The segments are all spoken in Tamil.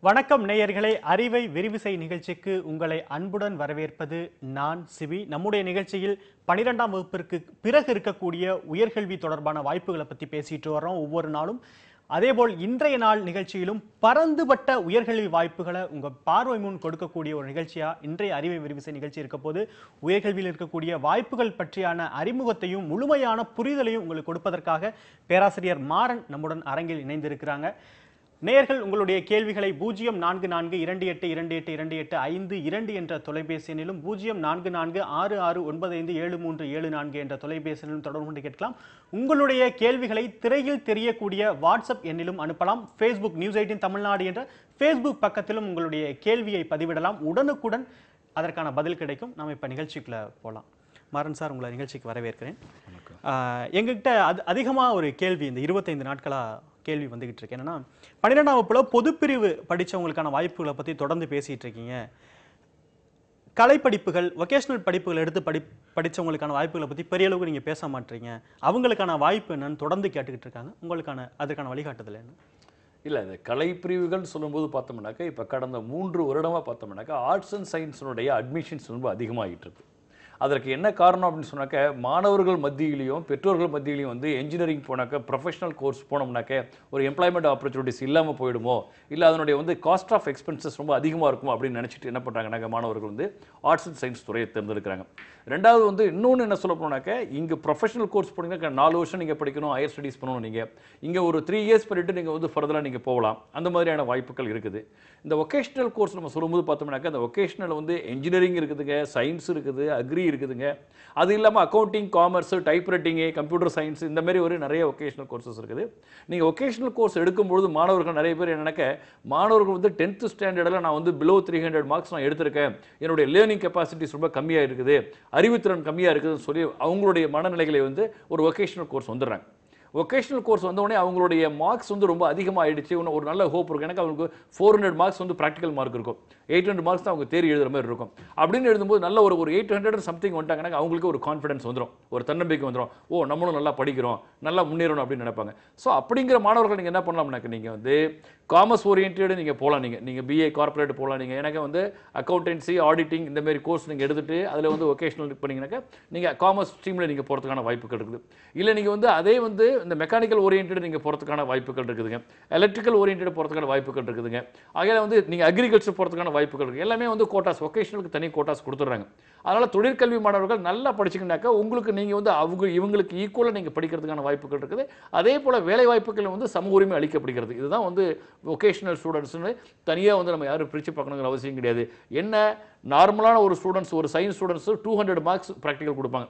வணக்கம் நேயர்களே, அறிவை விரிவுசை நிகழ்ச்சிக்கு உங்களை அன்புடன் வரவேற்பது நான் சிவி. நம்முடைய நிகழ்ச்சியில் 12ஆம் வகுப்பிற்கு பிறகு இருக்கக்கூடிய உயர்கல்வி தொடர்பான வாய்ப்புகளை பற்றி பேசிட்டு வரோம் ஒவ்வொரு நாளும். அதேபோல் இன்றைய நாள் நிகழ்ச்சியிலும் பரந்துபட்ட உயர்கல்வி வாய்ப்புகளை உங்க பார்வை முன் கொடுக்கக்கூடிய ஒரு நிகழ்ச்சியா இன்றைய அறிவை விரிவுசை நிகழ்ச்சி இருக்க போது, உயர்கல்வியில் இருக்கக்கூடிய வாய்ப்புகள் பற்றியான அறிமுகத்தையும் முழுமையான புரிதலையும் உங்களுக்கு கொடுப்பதற்காக பேராசிரியர் மாறன் நம்முடன் அரங்கில் இணைந்திருக்கிறாங்க. நேயர்கள் உங்களுடைய கேள்விகளை 044282822852 என்ற தொலைபேசி எண்ணிலும் 0446695737 என்ற தொலைபேசி எண்ணிலும் தொடர்பு கொண்டு கேட்கலாம். உங்களுடைய கேள்விகளை திரையில் தெரியக்கூடிய வாட்ஸ்அப் எண்ணிலும் அனுப்பலாம். ஃபேஸ்புக் நியூஸ் 18 தமிழ்நாடு என்ற ஃபேஸ்புக் பக்கத்திலும் உங்களுடைய கேள்வியை பதிவிடலாம். உடனுக்குடன் அதற்கான பதில் கிடைக்கும். நாம் இப்போ நிகழ்ச்சிக்குள்ள போகலாம். மாறன் சார், உங்களை நிகழ்ச்சிக்கு வரவேற்கிறேன். எங்ககிட்ட அதிகமாக ஒரு கேள்வி இந்த 25 நாட்களாக கேள்வி வந்துகிட்டு இருக்கு. என்னன்னா, 12ஆம் வகுப்புல பொதுப்பிரிவு படித்தவங்களுக்கான வாய்ப்புகளை பற்றி தொடர்ந்து பேசிட்டு இருக்கீங்க. கலைப்படிப்புகள், வொகேஷனல் படிப்புகள் எடுத்து படித்தவங்களுக்கான வாய்ப்புகளை பற்றி பெரிய அளவுக்கு நீங்கள் பேச மாட்டீங்க. அவங்களுக்கான வாய்ப்பு என்னன்னு தொடர்ந்து கேட்டுக்கிட்டு இருக்காங்க. அதற்கான வழிகாட்டுதல் என்ன? இல்லை, இந்த கலைப்பிரிவுகள் சொல்லும்போது பார்த்தோம்னாக்கா, இப்போ கடந்த 3 வருடமாக பார்த்தோம்னாக்கா ஆர்ட்ஸ் அண்ட் சயின்ஸினுடைய அட்மிஷன்ஸ் ரொம்ப அதிகமாகிட்டு இருக்கு. அதற்கு என்ன காரணம் அப்படின்னு சொன்னாக்க, மாணவர்கள் மத்தியிலையும் பெற்றோர்கள் மத்தியிலையும் வந்து என்ஜினியரிங் போனாக்க, ப்ரொஃபஷனல் கோர்ஸ் போனோம்னாக்க ஒரு எம்ப்ளாய்மெண்ட் ஆப்பர்ச்சுனிட்டிஸ் இல்லாமல் போயிடுமோ, இல்லை அதனுடைய வந்து காஸ்ட் ஆஃப் எக்ஸ்பென்சஸ் ரொம்ப அதிகமாக இருக்கும் அப்படின்னு நினச்சிட்டு என்ன பண்ணுறாங்கனாக்க, மாணவர்கள் வந்து ஆர்ட்ஸ் அண்ட் சயின்ஸ் துறையை தேர்ந்தெடுக்கிறாங்க. ரெண்டாவது வந்து இன்னொன்று என்ன சொல்ல போனாக்க, இங்கே ப்ரொஃபஷனல் கோர்ஸ் போனீங்கன்னா 4 வருஷம் நீங்கள் படிக்கணும், ஹையர் ஸ்டடீஸ் பண்ணணும். நீங்கள் இங்கே ஒரு 3 இயர்ஸ் பண்ணிட்டு நீங்கள் வந்து ஃபர்தராக நீங்கள் போகலாம். அந்த மாதிரியான வாய்ப்புகள் இருக்குது. இந்த வொகேஷனல் கோர்ஸ் நம்ம சொல்லும்போது பார்த்தோம்னாக்கா, இந்த வொகேஷனல் வந்து என்ஜினியரிங் இருக்குதுங்க, சயின்ஸ் இருக்குது, அக்ரி இருக்குதுங்க. அது இல்லாமல் accounting, commerce, type writing, computer science, இந்த மாதிரி ஒரு நிறைய வொகேஷனல் கோர்சஸ் இருக்குது. நீங்கள் வொகேஷனல் கோர்ஸ் எடுக்கும்பொழுது மாணவர்கள் நிறைய பேர் என்னன்னாக்க, மாணவர்கள் வந்து 10th ஸ்டாண்டர்டில் நான் வந்து பிலோ 300 மார்க்ஸ் நான் எடுத்திருக்கேன், என்னுடைய லேர்னிங் கெப்பாசிட்டிஸ் ரொம்ப கம்மியாக இருக்குது, அறிவுத்திறன் கம்மியாக இருக்குதுன்னு சொல்லி அவங்களுடைய மனநிலைகளை வந்து ஒரு வொகேஷனல் கோர்ஸ் வந்துடுறாங்க. வொகேஷனல் கோர்ஸ் வந்தோடனே அவங்களுடைய மார்க்ஸ் வந்து ரொம்ப அதிகமாகிடுச்சு. ஒரு நல்ல ஹோப் இருக்கும். எனக்கு அவங்களுக்கு 400 மார்க்ஸ் வந்து ப்ராக்டிக்கல் மார்க் இருக்கும், 800 மார்க்ஸ் தான் அவங்க தேரி எழுதுற மாதிரி இருக்கும். அப்படின்னு எழுதும்போது நல்ல ஒரு 800 சம்திங் வந்துட்டாங்கன்னா அவங்களுக்கு ஒரு கான்ஃபிடன்ஸ் வந்துடும், ஒரு தன்னம்பிக்கை வந்துடும். ஓ, நம்மளும் நல்லா படிக்கிறோம், நல்லா முன்னேறணும் அப்படின்னு நினைப்பாங்க. ஸோ அப்படிங்கிற மாணவர்கள் நீங்கள் என்ன பண்ணலாம்னாக்க, நீங்கள் வந்து காமர்ஸ் ஓரியன்டடு நீங்கள் போகலாம். நீங்கள் பிஏ கார்பரேட் போகலாம். நீங்கள் எனக்கு வந்து அக்கௌண்டன்சி, ஆடிட்டிங் இந்த மாதிரி கோர்ஸ் நீங்கள் எடுத்துகிட்டு அதில் வந்து வொகேஷனல் பண்ணிங்கனாக்கா நீங்கள் காமர்ஸ் ஸ்ட்ரீமில் நீங்கள் போகிறதுக்கான வாய்ப்புகள் இருக்குது. இல்லை நீங்கள் வந்து அதே வந்து இந்த மெக்கானிக்கல் ஓரியன்டடு நீங்கள் போகிறதுக்கான வாய்ப்புகள் இருக்குதுங்க, எலக்ட்ரிக்கல் ஓரியன்டடு போகிறதுக்கான வாய்ப்புகள் இருக்குதுங்க. ஆகையால் வந்து நீங்கள் அக்ரிகல்ச்சர் போகிறதுக்கான வாய்ப்புகள் இருக்குது. எல்லாமே வந்து கோட்டாஸ், வொகேஷனலுக்கு தனி கோட்டாஸ் கொடுத்துட்றாங்க. அதனால் தொழிற்கல்வி மாணவர்கள் நல்லா படிச்சிங்கனாக்கா உங்களுக்கு நீங்கள் வந்து இவங்களுக்கு ஈக்குவலாக நீங்கள் படிக்கிறதுக்கான வாய்ப்புகள் இருக்குது. அதே போல் வேலை வாய்ப்புகள் வந்து சம உரிமை அளிக்கப்படுகிறது. இதுதான் வந்து வொகேஷனல் ஸ்டூடெண்ட்ஸ்னு தனியாக வந்து நம்ம யாரும் பிரித்து பார்க்கணுங்கிற அவசியம் கிடையாது. என்ன, நார்மலான ஒரு ஸ்டூடெண்ட்ஸ், ஒரு சயின்ஸ் ஸ்டூடெண்ட்ஸ் 200 மார்க்ஸ் ப்ராக்டிக்கல் கொடுப்பாங்க.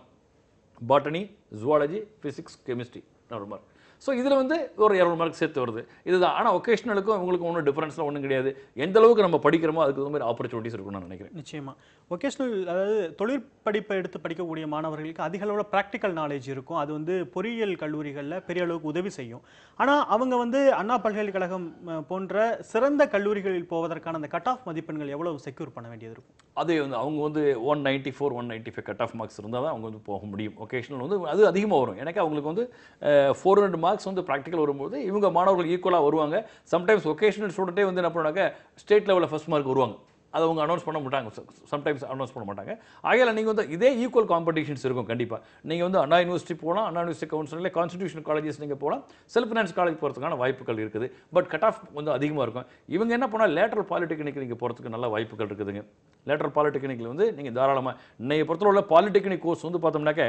Botany, zoology, physics, chemistry 100 mark. So இதில் வந்து ஒரு 200 மார்க் சேர்த்து வருது. இதுதான். ஆனால் ஒகேஷனலுக்கும் உங்களுக்கு ஒன்றும் டிஃபரன்ஸ்லாம் ஒன்றும் கிடையாது. எந்த அளவுக்கு நம்ம படிக்கிறோமோ அதுக்கு மாதிரி ஆப்பர்ச்சுனிட்டிஸ் இருக்கும்னு நான் நினைக்கிறேன். நிச்சயமா வொகேஷனல், அதாவது தொழிற்படிப்பை எடுத்து படிக்கக்கூடிய மாணவர்களுக்கு அதிக அளவில் ப்ராக்டிக்கல் நாலேஜ் இருக்கும். அது வந்து பொறியியல் கல்லூரிகளில் பெரிய அளவுக்கு உதவி செய்யும். ஆனால் அவங்க வந்து அண்ணா பல்கலைக்கழகம் போன்ற சிறந்த கல்லூரிகளில் போவதற்கான அந்த கட் ஆஃப் மதிப்பெண்கள் எவ்வளவு செக்யூர் பண்ண வேண்டியது இருக்கும்? அதே வந்து அவங்க வந்து 194, 195 கட் ஆஃப் மார்க்ஸ் இருந்தால் தான் அவங்க வந்து போக முடியும். ஒகேஷனல் வந்து அது அதிகமாக வரும். எனக்கு அவங்களுக்கு வந்து 400 மார்க்ஸ் வந்து ப்ராக்டிக்கல் வரும்போது இவங்க மாணவர்கள் ஈக்குவலாக வருவாங்க. சம்டைம்ஸ் ஒகேஷனல் ஸ்டூடெண்ட்டே வந்து என்ன பண்ணுவாங்க, ஸ்டேட் லெவலில் ஃபர்ஸ்ட் மார்க் வருவாங்க. அதை அவங்க அனௌன்ஸ் பண்ண மாட்டாங்க, சம்டைம்ஸ் அனௌன்ஸ் பண்ண மாட்டாங்க. ஆகையால் நீங்கள் வந்து இதே ஈக்குவல் காம்படிஷன்ஸ் இருக்கும் கண்டிப்பாக. நீங்கள் வந்து அண்ணா யூனிவர்சிட்டி போகலாம், அண்ணா யூனிவர்சிட்டி கவுன்சிலில் கான்ஸ்டிடியூஷன் காலேஜஸ் நீங்கள் போகலாம், செல்ஃப் ஃபினான்ஸ் காலேஜ் போகிறதுக்கான வாய்ப்புகள் இருக்குது. பட் கட் ஆஃப் வந்து அதிகமாக இருக்கும். இவங்க என்ன பண்ணால் லேட்டரல் பாலிடெக்னிக் நீங்கள் போகிறதுக்கு நல்ல வாய்ப்புகள் இருக்குதுங்க. லேட்டரல் பாலிடெக்னிக்கில் வந்து நீங்கள் தாராளமாக இன்னைக்கு பொறுத்தவரை பாலிடெக்னிக் கோர்ஸ் வந்து பார்த்தோம்னாக்க,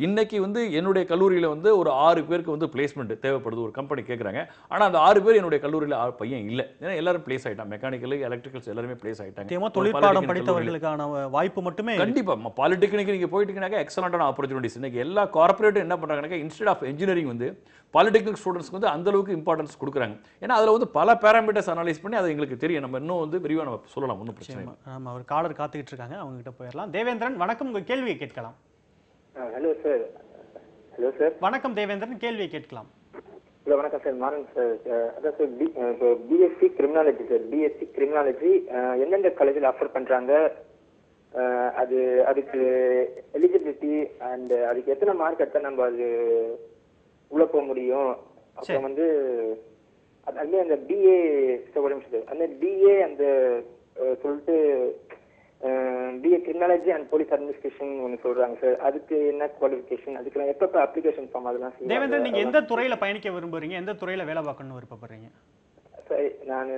இன்னைக்கு வந்து என்னுடைய கல்லூரியில் வந்து ஒரு 6 பேருக்கு வந்து பிளேஸ்மெண்ட் தேவைப்படுது. ஒரு கம்பெனி கேட்குறாங்க. ஆனால் அந்த 6 பேர் என்னுடைய கல்லூரியில் பையன் இல்லை. ஏன்னா எல்லாரும் பிளேஸ் ஆகிட்டாங்க. மெக்கானிக்கல், எலக்ட்ரிக்கல்ஸ் எல்லாருமே பிளேஸ் ஆகிட்டாங்க. தொழிற்பாடம் படித்தவர்களுக்கான வாய்ப்பு மட்டுமே கண்டிப்பா பாலிடெக்னிக் நீங்க போயிட்டீங்கன்னாக்க எக்ஸலண்டான ஆப்பர்ச்சுனிட்டிஸ். இன்னைக்கு எல்லா கார்ப்பரேட்டும் என்ன பண்றாங்கன்னா, இன்ஸ்டெட் ஆஃப் என்ஜினியரிங் வந்து பாலிடெக்னிக் ஸ்டூடெண்ட்ஸ்க்கு வந்து அந்த அளவுக்கு இம்பார்ட்டன்ஸ் கொடுக்குறாங்க. ஏன்னா அதில் வந்து பல பேராமீட்டர்ஸ் அனலைஸ் பண்ணி அது எங்களுக்கு தெரியும். நம்ம இன்னும் வந்து விரிவாக நம்ம சொல்லலாம், ஒன்றும் பிரச்சனை இல்லை. நம்ம ஒரு காலர் காத்துக்கிட்டு இருக்காங்க, அவங்க கிட்ட போயிடலாம். தேவேந்திரன், வணக்கம், உங்க கேள்வியை கேட்கலாம். Hello sir. Hello sir. வணக்கம் தேவேந்திரன், கேள்வியை கேட்கலாம். ஹலோ, வணக்கம் சார். மாறன் சார். அதான் sir, BSc criminology sir. BSc criminology எந்தெந்த காலேஜில் ஆஃபர் பண்ணுறாங்க, அதுக்கு எலிஜிபிலிட்டி அண்ட் அதுக்கு எத்தனை மார்க் எடுத்தால் நம்ம அது உள்ள போக முடியும், அப்புறம் வந்து அதுலேயே அந்த பிஏ ஒரு நிமிஷம் அந்த பிஏ அந்த சொல்லிட்டு BA criminology and police administration ஒன்று சொல்றாங்க சார். அதுக்கு என்ன குவாலிஃபிகேஷன், அதுக்கு எப்போ அப்ளிகேஷன் ஃபார்ம் அதெல்லாம் தேவேந்திரன், நீங்க எந்த துறையில பயணிக்க விரும்புறீங்க, எந்த துறையில வேலை பார்க்கணும்னு விருப்பப்படுறீங்க? சார் நான்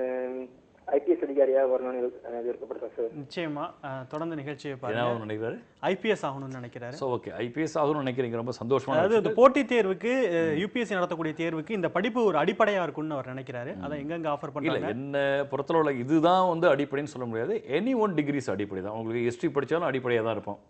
ஐபிஎஸ் அதிகாரியா வரணும்னு விருப்பப்படுறேன் சார். நிச்சயமா தொடர்ந்து நிகழ்ச்சியை பாருங்க. என்ன ஆகணும்னு நினைக்கிறாரு? ஐபிஎஸ் ஆகணும்னு நினைக்கிறாரு. ஸோ ஓகே, ஐபிஎஸ் ஆகணும்னு நினைக்கிறீங்க, ரொம்ப சந்தோஷமா. அதாவது இந்த போட்டித் தேர்வுக்கு யூபிஎஸ்சி நடத்தக்கூடிய தேர்வுக்கு இந்த படிப்பு ஒரு அடிப்படையா இருக்கும்னு அவர் நினைக்கிறாரு. அதை எங்கெங்க ஆஃபர் இல்ல, பண்றாங்க? என்ன பொறுத்தளவுல இதுதான் வந்து அடிப்படைன்னு சொல்ல முடியாது. எனி ஒன் டிகிரிஸ் அடிப்படை தான். உங்களுக்கு ஹிஸ்ட்ரி படிச்சாலும் அடிப்படையாக தான் இருக்கும்,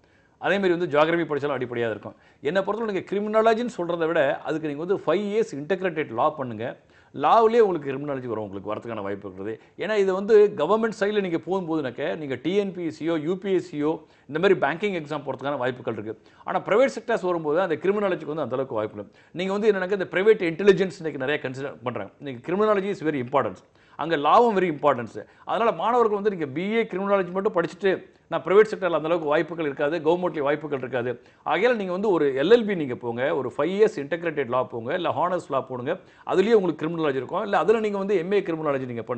அதே மாதிரி வந்து ஜியாகிரபி படிச்சாலும் அடிப்படையாக இருக்கும். என்னை பொறுத்தவரை நீங்கள் கிரிமினாலஜின்னு சொல்கிறத விட அதுக்கு நீங்கள் வந்து 5 years இன்டெகிரேட்டட் லா பண்ணுங்க. லாவிலே உங்களுக்கு கிரிமினாலஜி வரும், உங்களுக்கு வரதுக்கான வாய்ப்பு இருக்கிறது. ஏன்னா இது வந்து கவர்மெண்ட் சைடில் நீங்கள் போகும்போதுனாக்க நீங்கள் டிஎன்பிஎஸ்சியோ யூபிஎஸ்சியோ இந்த மாதிரி பேங்கிங் எக்ஸாம் போகிறதுக்கான வாய்ப்புகள் இருக்குது. ஆனால் ப்ரைவேட் செக்டர்ஸ் வரும்போது அந்த கிரிமினாலஜிக்கு வந்து அந்தளவுக்கு வாய்ப்பு இல்லை. நீங்கள் வந்து என்னென்னாக்க இந்த ப்ரைவேட் இன்டெலிஜென்ஸ் இன்றைக்கி நிறைய கன்சிடர் பண்ணுறாங்க. இன்றைக்கி கிரிமினாலஜி இஸ் வெரி இம்பார்ட்டன்ஸ், அங்கே லாவும் வெரி இம்பார்ட்டன்ஸ். அதனால் மாணவர்கள் வந்து நீங்கள் பிஏ கிரிமினாலஜி மட்டும் படிச்சுட்டு நான் ப்ரைவேட் செக்டரில் அந்தளவுக்கு வாய்ப்புகள் இருக்காது, கவர்மெண்ட்லேயும் வாய்ப்புகள் இருக்காது. ஆகையால் நீங்கள் வந்து ஒரு எல்எல்பி நீங்கள் போங்க, ஒரு 5 years இன்டெகிரேட்டட் லா போங்க, இல்லை ஹானர்ஸ் லா போடுங்க, அதுலேயே உங்களுக்கு கிரிமினாலஜி இருக்கும். இல்லை அதில் நீங்கள் வந்து எம்ஏ கிரிமினாலஜி நீங்கள்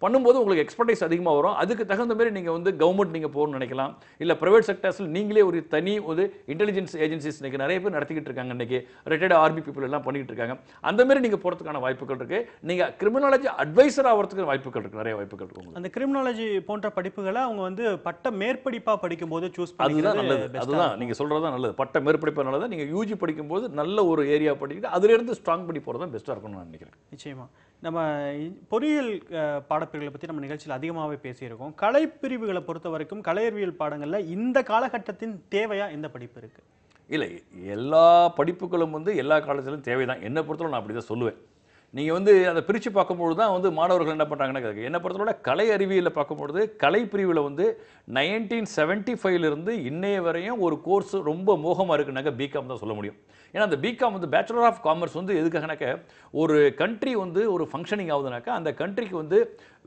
பண்ணும்போது உங்களுக்கு எக்ஸ்பர்டைஸ் அதிகமாக வரும். அதுக்கு தகுந்த மாதிரி நீங்கள் வந்து கவர்மெண்ட் நீங்கள் போகணும்னு நினைக்கலாம், இல்லை ப்ரைவேட் செக்டர்ஸில் நீங்களே ஒரு தனி ஒரு இன்டெலிஜென்ஸ் ஏஜென்சிஸ் இன்றைக்கி நிறைய பேர் நடத்திக்கிட்டு இருக்காங்க. இன்றைக்கி ரிட்டையர்டு ஆர்மி பீப்புள் எல்லாம் பண்ணிக்கிட்டு இருக்காங்க. அந்த மாதிரி நீங்கள் போகிறதுக்கான வாய்ப்புகள் இருக்குது. நீங்கள் கிரிமினாலஜி அட்வைசர் ஆகிறதுக்கு வாய்ப்புகள் இருக்குது, நிறைய வாய்ப்புகள் இருக்குது. அந்த கிரிமினாலஜி போன்ற படிப்புகளை அவங்க வந்து பட்ட மேற்படிப்பாக படிக்கும்போது சூஸ் அதுதான் நல்லது. பண்ணிக்கிறது அதுதான் நீங்கள் சொல்கிறது தான் நல்லது. பட்ட மேற்படிப்பு நல்லது. நீங்கள் யூஜி படிக்கும்போது நல்ல ஒரு ஏரியா படிக்கிட்டு அதிலிருந்து ஸ்ட்ராங் பண்ணி போகிறது தான் பெஸ்ட்டாக இருக்கும்னு நான் நினைக்கிறேன். நிச்சயமா. நம்ம பொறியியல் பாடப்பிரிவுகளை பற்றி நம்ம நிகழ்ச்சியில் அதிகமாகவே பேசியிருக்கோம். கலைப்பிரிவுகளை பொறுத்த வரைக்கும் கலையறிவியல் பாடங்களில் இந்த காலகட்டத்தின் தேவையா எந்த படிப்பு இருக்குது? இல்லை, எல்லா படிப்புகளும் வந்து எல்லா காலத்திலும் தேவைதான். என்னை பொறுத்தவரை நான் அப்படி தான் சொல்லுவேன். நீங்கள் வந்து அதை பிரித்து பார்க்கும்பொழுது தான் வந்து மாணவர்கள் என்ன பண்ணுறாங்கன்னா, என்னை பொறுத்தவரை கலை அறிவியலில் பார்க்கும்பொழுது கலைப்பிரிவில் வந்து 1975 இன்னைய வரையும் ஒரு கோர்ஸ் ரொம்ப மோகமாக இருக்குனாக்க பிகாம் தான் சொல்ல முடியும். ஏன்னா அந்த பிகாம் வந்து பேச்சுலர் ஆஃப் காமர்ஸ் வந்து எதுக்காகனாக்க ஒரு கண்ட்ரி வந்து ஒரு ஃபங்க்ஷனிங் ஆகுதுனாக்கா அந்த கண்ட்ரிக்கு வந்து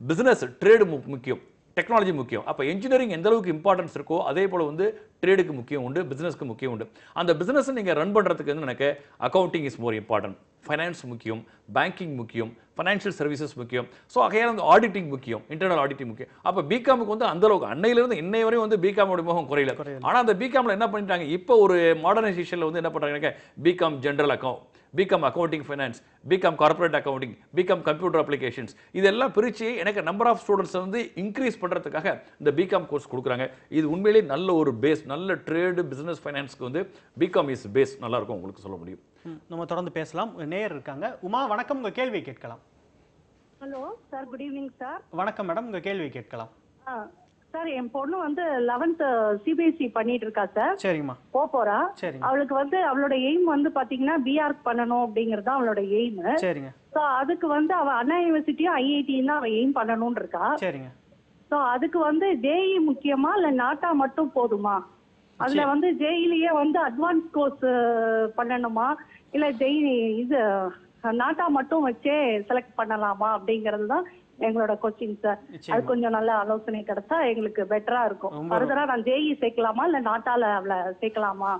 பிஸ்னஸ் ட்ரேடு முக்கியம், டெக்னாலஜி முக்கியம். அப்போ இன்ஜினியரிங் எந்த அளவுக்கு இம்பார்ட்டன்ஸ் இருக்கோ அதே போல் வந்து ட்ரேடுக்கு முக்கியம் உண்டு, பிஸ்னஸ்க்கு முக்கியம் உண்டு. அந்த பிஸ்னஸை நீங்கள் ரன் பண்ணுறதுக்கு வந்து எனக்கு accounting is more important, finance முக்கியம், பேங்கிங் முக்கியம், ஃபைனான்ஷியல் சர்வீசஸ் முக்கியம். ஸோ ஆகையால் வந்து ஆடிட்டிங் முக்கியம், இன்டர்னல் ஆடிட்டிங் முக்கியம். அப்போ பிகாமுக்கு வந்து அந்தளவுக்கு அன்னையிலேருந்து இன்னை வரையும் வந்து பிகாமோட முகம் குறையல. ஆனால் அந்த பிகாமில் என்ன பண்ணிட்டாங்க, இப்போ ஒரு மாடர்னைசேஷனில் வந்து என்ன பண்ணுறாங்க, BCom general account, BCom accounting finance, BCom corporate accounting, BCom computer applications, இதெல்லாம் பிரித்து எனக்கு நம்பர் ஆஃப் ஸ்டூடெண்ட்ஸை வந்து இன்க்ரீஸ் பண்ணுறதுக்காக இந்த பிகாம் கோர்ஸ் கொடுக்குறாங்க. இது உண்மையிலேயே நல்ல ஒரு பேஸ், நல்ல ட்ரேடு பிஸ்னஸ் ஃபைனான்ஸ்க்கு வந்து பிகாம் இஸ் பேஸ், நல்லாயிருக்கும் உங்களுக்கு சொல்ல முடியும். நம்ம தொடர்ந்து பேசலாம். நேயர் இருக்காங்க. உமா, வணக்கம், உங்கள் கேள்வியை கேட்கலாம். Hello sir, good evening sir. வணக்கம் மேடம், உங்கள் கேள்வியை கேட்கலாம். சார், என் பொண்ணு வந்து 11th சிபிஎஸ்சி பண்ணிட்டு இருக்கா சார். சரிங்கம்மா. போறா. சரிங்க. அவளுக்கு வந்து அவளோட எய்ம் வந்து பாத்தீங்கன்னா பிஆர் பண்ணணும் அப்படிங்கறது தான் அவளோட எய்ம். சரிங்க. ஸோ அதுக்கு வந்து அவ அண்ணா யூனிவர்சிட்டியும் ஐஐடியும் தான் அவ எய்ம் பண்ணணும்னு இருக்கா. சரிங்க. ஸோ அதுக்கு வந்து ஜேஇ முக்கியமா இல்ல நாட்டா மட்டும் போதுமா? அதுல வந்து ஜேஇலேயே வந்து அட்வான்ஸ் கோர்ஸ் பண்ணணுமா இல்ல ஜேஇ இது நாட்டா மட்டும் வச்சே செலக்ட் பண்ணலாமா அப்படிங்கிறது தான் எங்களோட கொஸ்டின் சார். அது கொஞ்சம் நல்ல ஆலோசனை கிடைச்சா எங்களுக்கு பெட்டரா இருக்கும். ஃபர்தரா நான் ஜேஇ சேர்க்கலாமா இல்ல நாட்டால அவளை சேர்க்கலாமா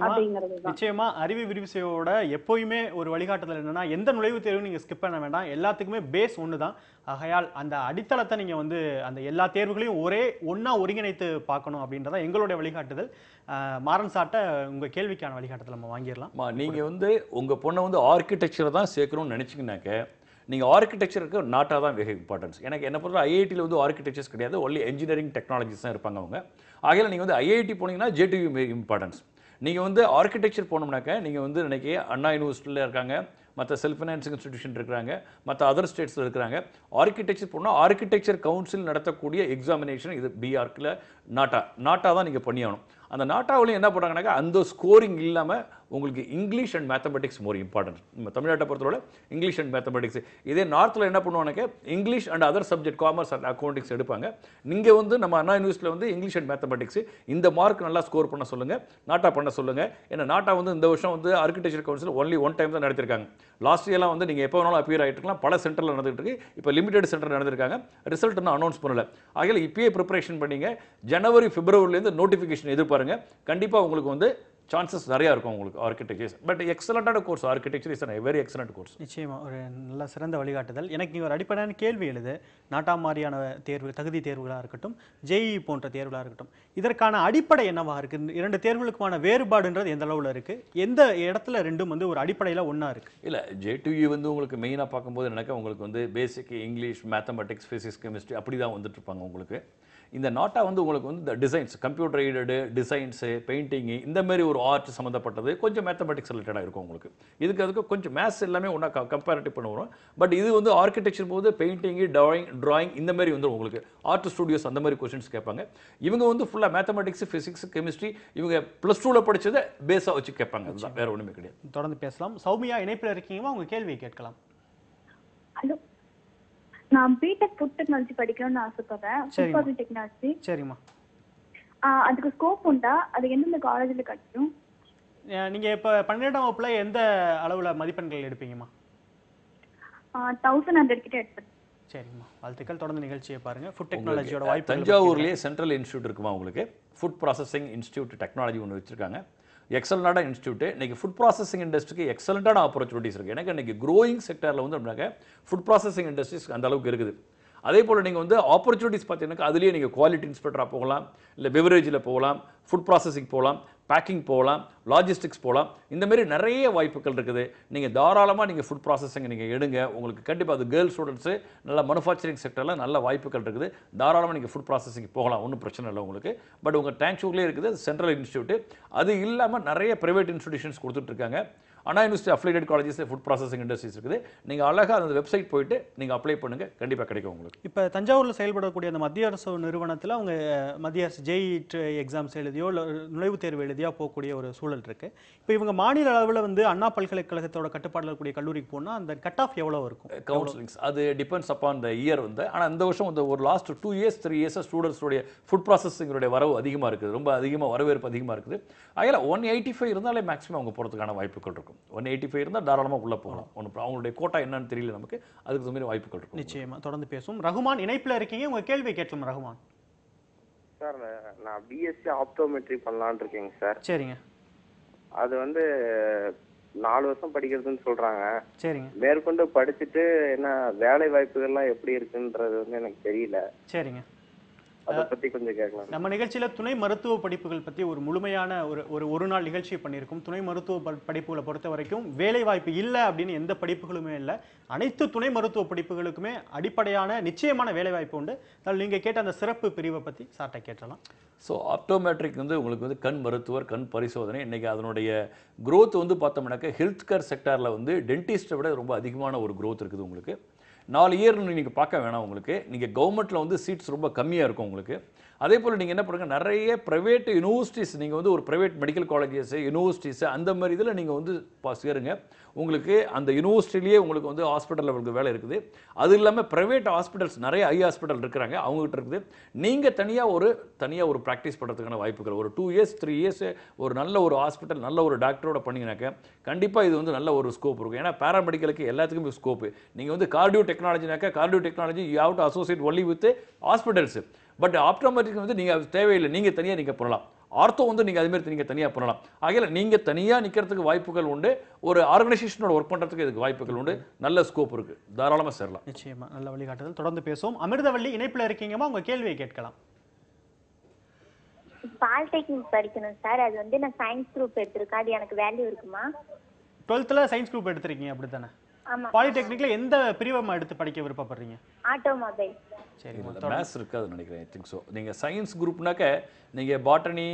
அப்படிங்கிறது தான். நிச்சயமா அறிவு விரிவுசையோட எப்போயுமே ஒரு வழிகாட்டுதல் என்னன்னா, எந்த நுழைவுத் தேர்வும் நீங்க ஸ்கிப் பண்ண வேண்டாம், எல்லாத்துக்குமே பேஸ் ஒன்று தான். ஆகையால் அந்த அடித்தளத்தை நீங்க வந்து அந்த எல்லா தேர்வுகளையும் ஒண்ணா ஒருங்கிணைத்து பார்க்கணும் அப்படின்றத எங்களுடைய வழிகாட்டுதல். மாறன் சாட்ட உங்க கேள்விக்கான வழிகாட்டுதல் நம்ம வாங்கிடலாம். நீங்க வந்து உங்க பொண்ணை வந்து ஆர்கிடெக்சர் தான் சேர்க்கணும்னு நினைச்சீங்கன்னாக்க நீங்கள் ஆர்கிடெக்சருக்கு நாட்டாக தான் வெகு இம்பார்ட்டன்ஸ். எனக்கு என்ன பொறுத்த ஐஐடியில் வந்து ஆர்கிடெக்சர்ஸ் கிடையாது, ஒன்லி என்ஜினியரிங் டெக்னாலஜிஸ் தான் இருப்பாங்க அவங்க. ஆகையால் நீங்கள் வந்து ஐஐடி போனீங்கன்னா ஜேடியூ இம்பார்ட்டன்ஸ். நீங்கள் வந்து ஆர்கிடெக்சர் போனோம்னாக்க நீங்கள் வந்து இன்னைக்கு அண்ணா யூனிவர்சிட்டியில் இருக்காங்க, மற்ற செல்ஃப் ஃபைனான்சிங் இன்ஸ்டிடியூஷன் இருக்கிறாங்க, மற்ற அதர் ஸ்டேட்ஸில் இருக்கிறாங்க. ஆர்கிடெக்சர் போனால் ஆர்கிடெக்சர் கவுன்சில் நடத்தக்கூடிய எக்ஸாமினேஷன் இது பிஆர்க்கில் நாட்டா தான் நீங்கள் பண்ணியாகணும். அந்த நாட்டாவிலையும் என்ன பண்ணுறாங்கனாக்கா அந்த ஸ்கோரிங் இல்லாமல் உங்களுக்கு English and mathematics more important. நம்ம தமிழ்நாட்டை பொறுத்தவரை இங்கிலீஷ் அண்ட் மேத்தமெட்டிக்ஸ். இதே நார்த்தில் என்ன பண்ணுவாங்க, English and other subject commerce and accountings எடுப்பாங்க. நீங்கள் வந்து நம்ம அண்ணா யூனிவர்சிட்டியில் வந்து இங்கிலீஷ் அண்ட் மேத்தமெட்டிக்ஸ் இந்த மார்க் நல்லா ஸ்கோர் பண்ண சொல்லுங்கள், நாட்டா பண்ண சொல்லுங்கள். ஏன்னா நாட்டா வந்து இந்த வருஷம் வந்து architecture council only one time தான் நடத்திருக்காங்க. லாஸ்ட் இயர்லாம் வந்து நீங்கள் எப்போ வேணாலும் அப்பியர் ஆகிட்டு இருக்கலாம், பல சென்டரில் நடந்துகிட்டு இருக்கு. இப்போ லிமிடெட் சென்டர் நடந்திருக்காங்க, ரிசல்ட் இன்னும் அனௌன்ஸ் பண்ணல. ஆகையால் இப்பயே ப்ரிப்பரேஷன் பண்ணிங்க. ஜனவரி பிப்ரவரிலேருந்து நோட்டிஃபிகேஷன் எதிர்பாருங்க. கண்டிப்பாக உங்களுக்கு வந்து சான்சஸ் நிறையா இருக்கும் உங்களுக்கு ஆர்கிடெக்சர்ஸ். பட் எக்ஸலண்ட்டான course architecture is very excellent course. நிச்சயமா ஒரு நல்ல சிறந்த வழிகாட்டுதல். எனக்கு நீ ஒரு அடிப்படையான கேள்வி எழுது. நாட்டா மாதிரியான தேர்வு, தகுதி தேர்வுகளாக இருக்கட்டும், ஜேஇ போன்ற தேர்வுகளாக இருக்கட்டும், இதற்கான அடிப்படை என்னவா இருக்கு? இரண்டு தேர்வுகளுக்குமான வேறுபாடுன்றது எந்த அளவில் இருக்கு? எந்த இடத்துல ரெண்டும் வந்து ஒரு அடிப்படையில் ஒன்றா இருக்கு? இல்லை, ஜே2இ வந்து உங்களுக்கு மெயினாக பார்க்கும்போது எனக்கு உங்களுக்கு வந்து பேசிக் இங்கிலீஷ், மேத்தமெட்டிக்ஸ், ஃபிசிக்ஸ், கெமிஸ்ட்ரி அப்படி தான் வந்துட்டு இருப்பாங்க உங்களுக்கு. இந்த நாட்டா வந்து உங்களுக்கு வந்து இந்த designs, computer aided designs, painting, இந்த மாதிரி ஒரு ஆர்ட் சம்மந்தப்பட்டது, கொஞ்சம் மேத்தமெட்டிக்ஸ் ரிலேட்டடாக இருக்கும் உங்களுக்கு. அதுக்கு கொஞ்சம் மேத்ஸ் எல்லாமே ஒன்றா கம்பேரிட்டிவ் பண்ண வரும். பட் இது வந்து ஆர்கிடெக்சர் போது பெயிண்டிங்கு, டிராயிங் இந்த மாதிரி வந்து உங்களுக்கு ஆர்ட் ஸ்டுடியோஸ் அந்த மாதிரி கொஸ்டின்ஸ் கேட்பாங்க. இவங்க வந்து ஃபுல்லாக மேத்தமெட்டிக்ஸ், ஃபிசிக்ஸ், கெமிஸ்ட்ரி இவங்க +2ல படிச்சதை பேஸாக வச்சு கேட்பாங்க. அதுதான், வேற ஒன்றுமே கிடையாது. தொடர்ந்து பேசலாம். சௌமியா இணைப்பில் இருக்கீங்களா? உங்க கேள்வியை கேட்கலாம். ஹலோ, நான் பிடெக் ஃபுட் டெக்னாலஜி படிக்கணும்னு ஆசைப்படுறேன். Food processing technology. சரிம்மா. அதுக்கு ஸ்கோப் உண்டா? அது எந்தெந்த காலேஜில் கிடைக்கும்? நீங்க இப்போ 12ஆம் வகுப்புல எந்த அளவுல மதிப்பெண்கள் எடுப்பீங்கம்மா? 1100 கிட்ட எடுப்பேன். சரிம்மா, வாழ்த்துக்கள். தொடர்ந்து நிகழ்ச்சியை பாருங்க. ஃபுட் டெக்னாலஜியோட வாய்ப்பு தஞ்சாவூர்லேயே சென்ட்ரல் இன்ஸ்டியூட் இருக்குமா உங்களுக்கு? ஃபுட் ப்ராசஸிங் இன்ஸ்டியூட் டெக்னாலஜி ஒன்று வச்சிருக்காங்க. எக்ஸலண்டான இன்ஸ்டியூட். இன்னைக்கு ஃபுட் ப்ராசஸிங் இண்டஸ்ட்ரிக்கு எக்ஸலண்டான ஆப்பர்ச்சுனிட்டிஸ் இருக்குது. எனக்கு இன்னைக்கு க்ரோயிங் செக்டரில் வந்து அப்படின்னாக்க ஃபுட் ப்ராசஸிங் இண்டஸ்ட்ரீஸ் அந்த அளவுக்கு இருக்குது. அதே போல் நீங்கள் வந்து ஆப்பர்ச்சுனிட்டிஸ் பார்த்தீங்கன்னா அதுலேயே நீங்கள் குவாலிட்டி இன்ஸ்பெக்டராக போகலாம், இல்லை பெவரேஜில் போகலாம், ஃபுட் ப்ராசஸிங் போகலாம், பேக்கிங் போகலாம், லாஜிஸ்டிக்ஸ் போகலாம். இந்த மாதிரி நிறைய வாய்ப்புகள் இருக்குது. நீங்கள் தாராளமாக நீங்கள் ஃபுட் ப்ராசஸிங் நீங்கள் எடுங்க. உங்களுக்கு கண்டிப்பாக அது கேர்ள்ஸ் ஸ்டூடெண்ட்ஸு நல்ல மேனுஃபேக்சரிங் செக்டரில் நல்ல வாய்ப்புகள் இருக்குது. தாராளமாக நீங்கள் ஃபுட் ப்ராசஸிங் போகலாம், ஒன்றும் பிரச்சனை இல்லை உங்களுக்கு. பட் உங்கள் டேங்க்ஷூர்லேயே இருக்குது சென்ட்ரல் இன்ஸ்டியூட். அது இல்லாமல் நிறைய ப்ரைவேட் இன்ஸ்டிடியூஷன்ஸ் கொடுத்துட்ருக்காங்க. Anna university affiliated colleges food processing industries இருக்குது. நீங்கள் அழகாக அந்த வெப்சைட் போயிட்டு நீங்கள் அப்ளை பண்ணுங்கள், கண்டிப்பாக கிடைக்கும் உங்களுக்கு. இப்போ தஞ்சாவூரில் செயல்படக்கூடிய அந்த மத்திய அரசு நிறுவனத்தில் அவங்க மத்திய அரசு ஜேஇ எக்ஸாம்ஸ் எழுதியோ இல்லை நுழைவுத் தேர்வு எழுதியோ போகக்கூடிய ஒரு சூழல் இருக்குது. இப்போ இவங்க மாநில அளவில் வந்து அண்ணா பல்கலைக்கழகத்தோட கட்டுப்பாடில் இருக்கக்கூடிய கல்லூரிக்கு போனால் அந்த கட் ஆஃப் எவ்வளோ இருக்கும்? கவுன்சிலிங்ஸ் அது டிபெண்ட்ஸ் அப்பான் த இயர் வந்து. ஆனால் இந்த வருஷம் வந்து ஒரு லாஸ்ட் 2 இயர்ஸ் 3 இயர்ஸாக ஸ்டூடெண்ட்ஸுடைய ஃபுட் ப்ராசஸிங்களுடைய வரவு அதிகமாக இருக்குது. ரொம்ப அதிகமாக வரவேற்பு அதிகமாக இருக்குது. அதில் 185 இருந்தாலே மேக்ஸிமம் அவங்க போகிறதுக்கான வாய்ப்புகள் இருக்கும். 185 இருந்தால் தாராளமாக உள்ளே போகலாம். அவங்களுடைய கோட்டா என்னன்னு தெரியல நமக்கு. அதுக்கு தகுந்த வாய்ப்புகள் இருக்கும். நிச்சயமாக தொடர்ந்து பேசும். ரகுமான் இணைப்பில் இருக்கீங்க, உங்கள் கேள்வி கேட்கலாம். ரகுமான் சார், நான் பிஎஸ்சி ஆப்டோமெட்ரி பண்ணலான்னு இருக்கேங்க சார். சரிங்க. அது வந்து 4 வருஷம் படிக்கிறதுன்னு சொல்றாங்க. சரிங்க. மேற்கொண்டு படிச்சுட்டு என்ன வேலை வாய்ப்புகள்லாம் எப்படி இருக்குன்றது வந்து எனக்கு தெரியல. சரிங்க. அதை பத்தி கொஞ்சம் கேட்கலாம். நம்ம நிகழ்ச்சியில துணை மருத்துவ படிப்புகள் பத்தி ஒரு முழுமையான ஒரு நாள் நிகழ்ச்சி பண்ணியிருக்கோம். துணை மருத்துவ படிப்புகளை பொறுத்த வரைக்கும் வேலை வாய்ப்பு இல்லை அப்படின்னு எந்த படிப்புகளுமே இல்லை. அனைத்து துணை மருத்துவ படிப்புகளுக்குமே அடிப்படையான நிச்சயமான வேலை வாய்ப்பு உண்டு. அதனால் நீங்க கேட்ட அந்த சிறப்பு பிரிவை பத்தி சார்ட்ட கேட்டலாம். ஸோ ஆப்டோமெட்ரிக் வந்து உங்களுக்கு வந்து கண் மருத்துவர், கண் பரிசோதனை. இன்றைக்கி அதனுடைய க்ரோத் வந்து பார்த்தோம்னாக்க ஹெல்த் கேர் செக்டாரில் வந்து டென்டிஸ்ட்டை விட ரொம்ப அதிகமான ஒரு க்ரோத் இருக்குது உங்களுக்கு. 4 இயர்னு நீங்கள் பார்க்க வேணாம் உங்களுக்கு. நீங்கள் கவர்மெண்ட்டில் வந்து சீட்ஸ் ரொம்ப கம்மியாக இருக்கும் உங்களுக்கு. அதே போல் நீங்கள் என்ன பண்ணுங்கள், நிறைய ப்ரைவேட் யூனிவர்சிட்டிஸ், நீங்கள் வந்து ஒரு ப்ரைவேட் மெடிக்கல் காலேஜஸ், யூனிவர்சிட்டிஸ் அந்த மாதிரி இதில் நீங்கள் வந்து சேருங்க. உங்களுக்கு அந்த யூனிவர்சிட்டிலேயே உங்களுக்கு வந்து ஹாஸ்பிட்டலில் உங்களுக்கு வேலை இருக்குது. அது இல்லாமல் ப்ரைவேட் ஹாஸ்பிட்டல்ஸ் நிறைய ஐ ஹாஸ்பிட்டல் இருக்கிறாங்க, அவங்ககிட்ட இருக்குது. நீங்கள் தனியாக ஒரு ப்ராக்டிஸ் பண்ணுறதுக்கான வாய்ப்புகள் ஒரு 2 இயர்ஸ் 3 இயர்ஸ் ஒரு நல்ல ஒரு ஹாஸ்பிட்டல் நல்ல ஒரு டாக்டரோட பண்ணிங்கனாக்க கண்டிப்பாக இது வந்து நல்ல ஒரு ஸ்கோப் இருக்கும். ஏன்னா பேராமெடிக்கலுக்கு எல்லாத்துக்குமே ஸ்கோப்பு. நீங்கள் வந்து கார்டியோ டெக்னாலஜினாக்கா cardio technology you have to associate only with hospitals. But optometric வந்து நீங்கள் அது தேவையில்லை, நீங்கள் தனியாக நீங்கள் பண்ணலாம். ஆர்த்தோ வந்து நீங்கள் அதுமாரி நீங்கள் தனியாக பண்ணலாம். ஆகையில் நீங்கள் தனியாக நிற்கிறதுக்கு வாய்ப்புகள் உண்டு. ஒரு ஆர்கனைசேஷனோட ஒர்க் பண்ணுறதுக்கு இதுக்கு வாய்ப்புகள் உண்டு. நல்ல ஸ்கோப் இருக்குது, தாராளமாக சேரலாம். நிச்சயமாக நல்ல வழிகாட்டுதல். தொடர்ந்து பேசுவோம். அமிர்தவள்ளி இணைப்பில் இருக்கீங்கம்மா, உங்கள் கேள்வியை கேட்கலாம். பாலிடெக்னிக் படிக்கணும் சார். அது வந்து நான் சயின்ஸ் குரூப் எடுத்திருக்கேன். அது எனக்கு வேல்யூ இருக்குமா? 12th சயின்ஸ் குரூப் எடுத்திருக்கீங்க அப்படி தானே? ஆமா. பாலிடெக்னிக்ல எந்த பிரிவமா எடுத்து படிக்க விருப்பப்படுறீங்க? ஆட்டோமொபைல். சரி, மேத்ஸ் இருக்காதுன்னு நினைக்கிறேன். I think so. நீங்கள் சயின்ஸ் குரூப்னாக்க நீங்கள் பாட்டனி,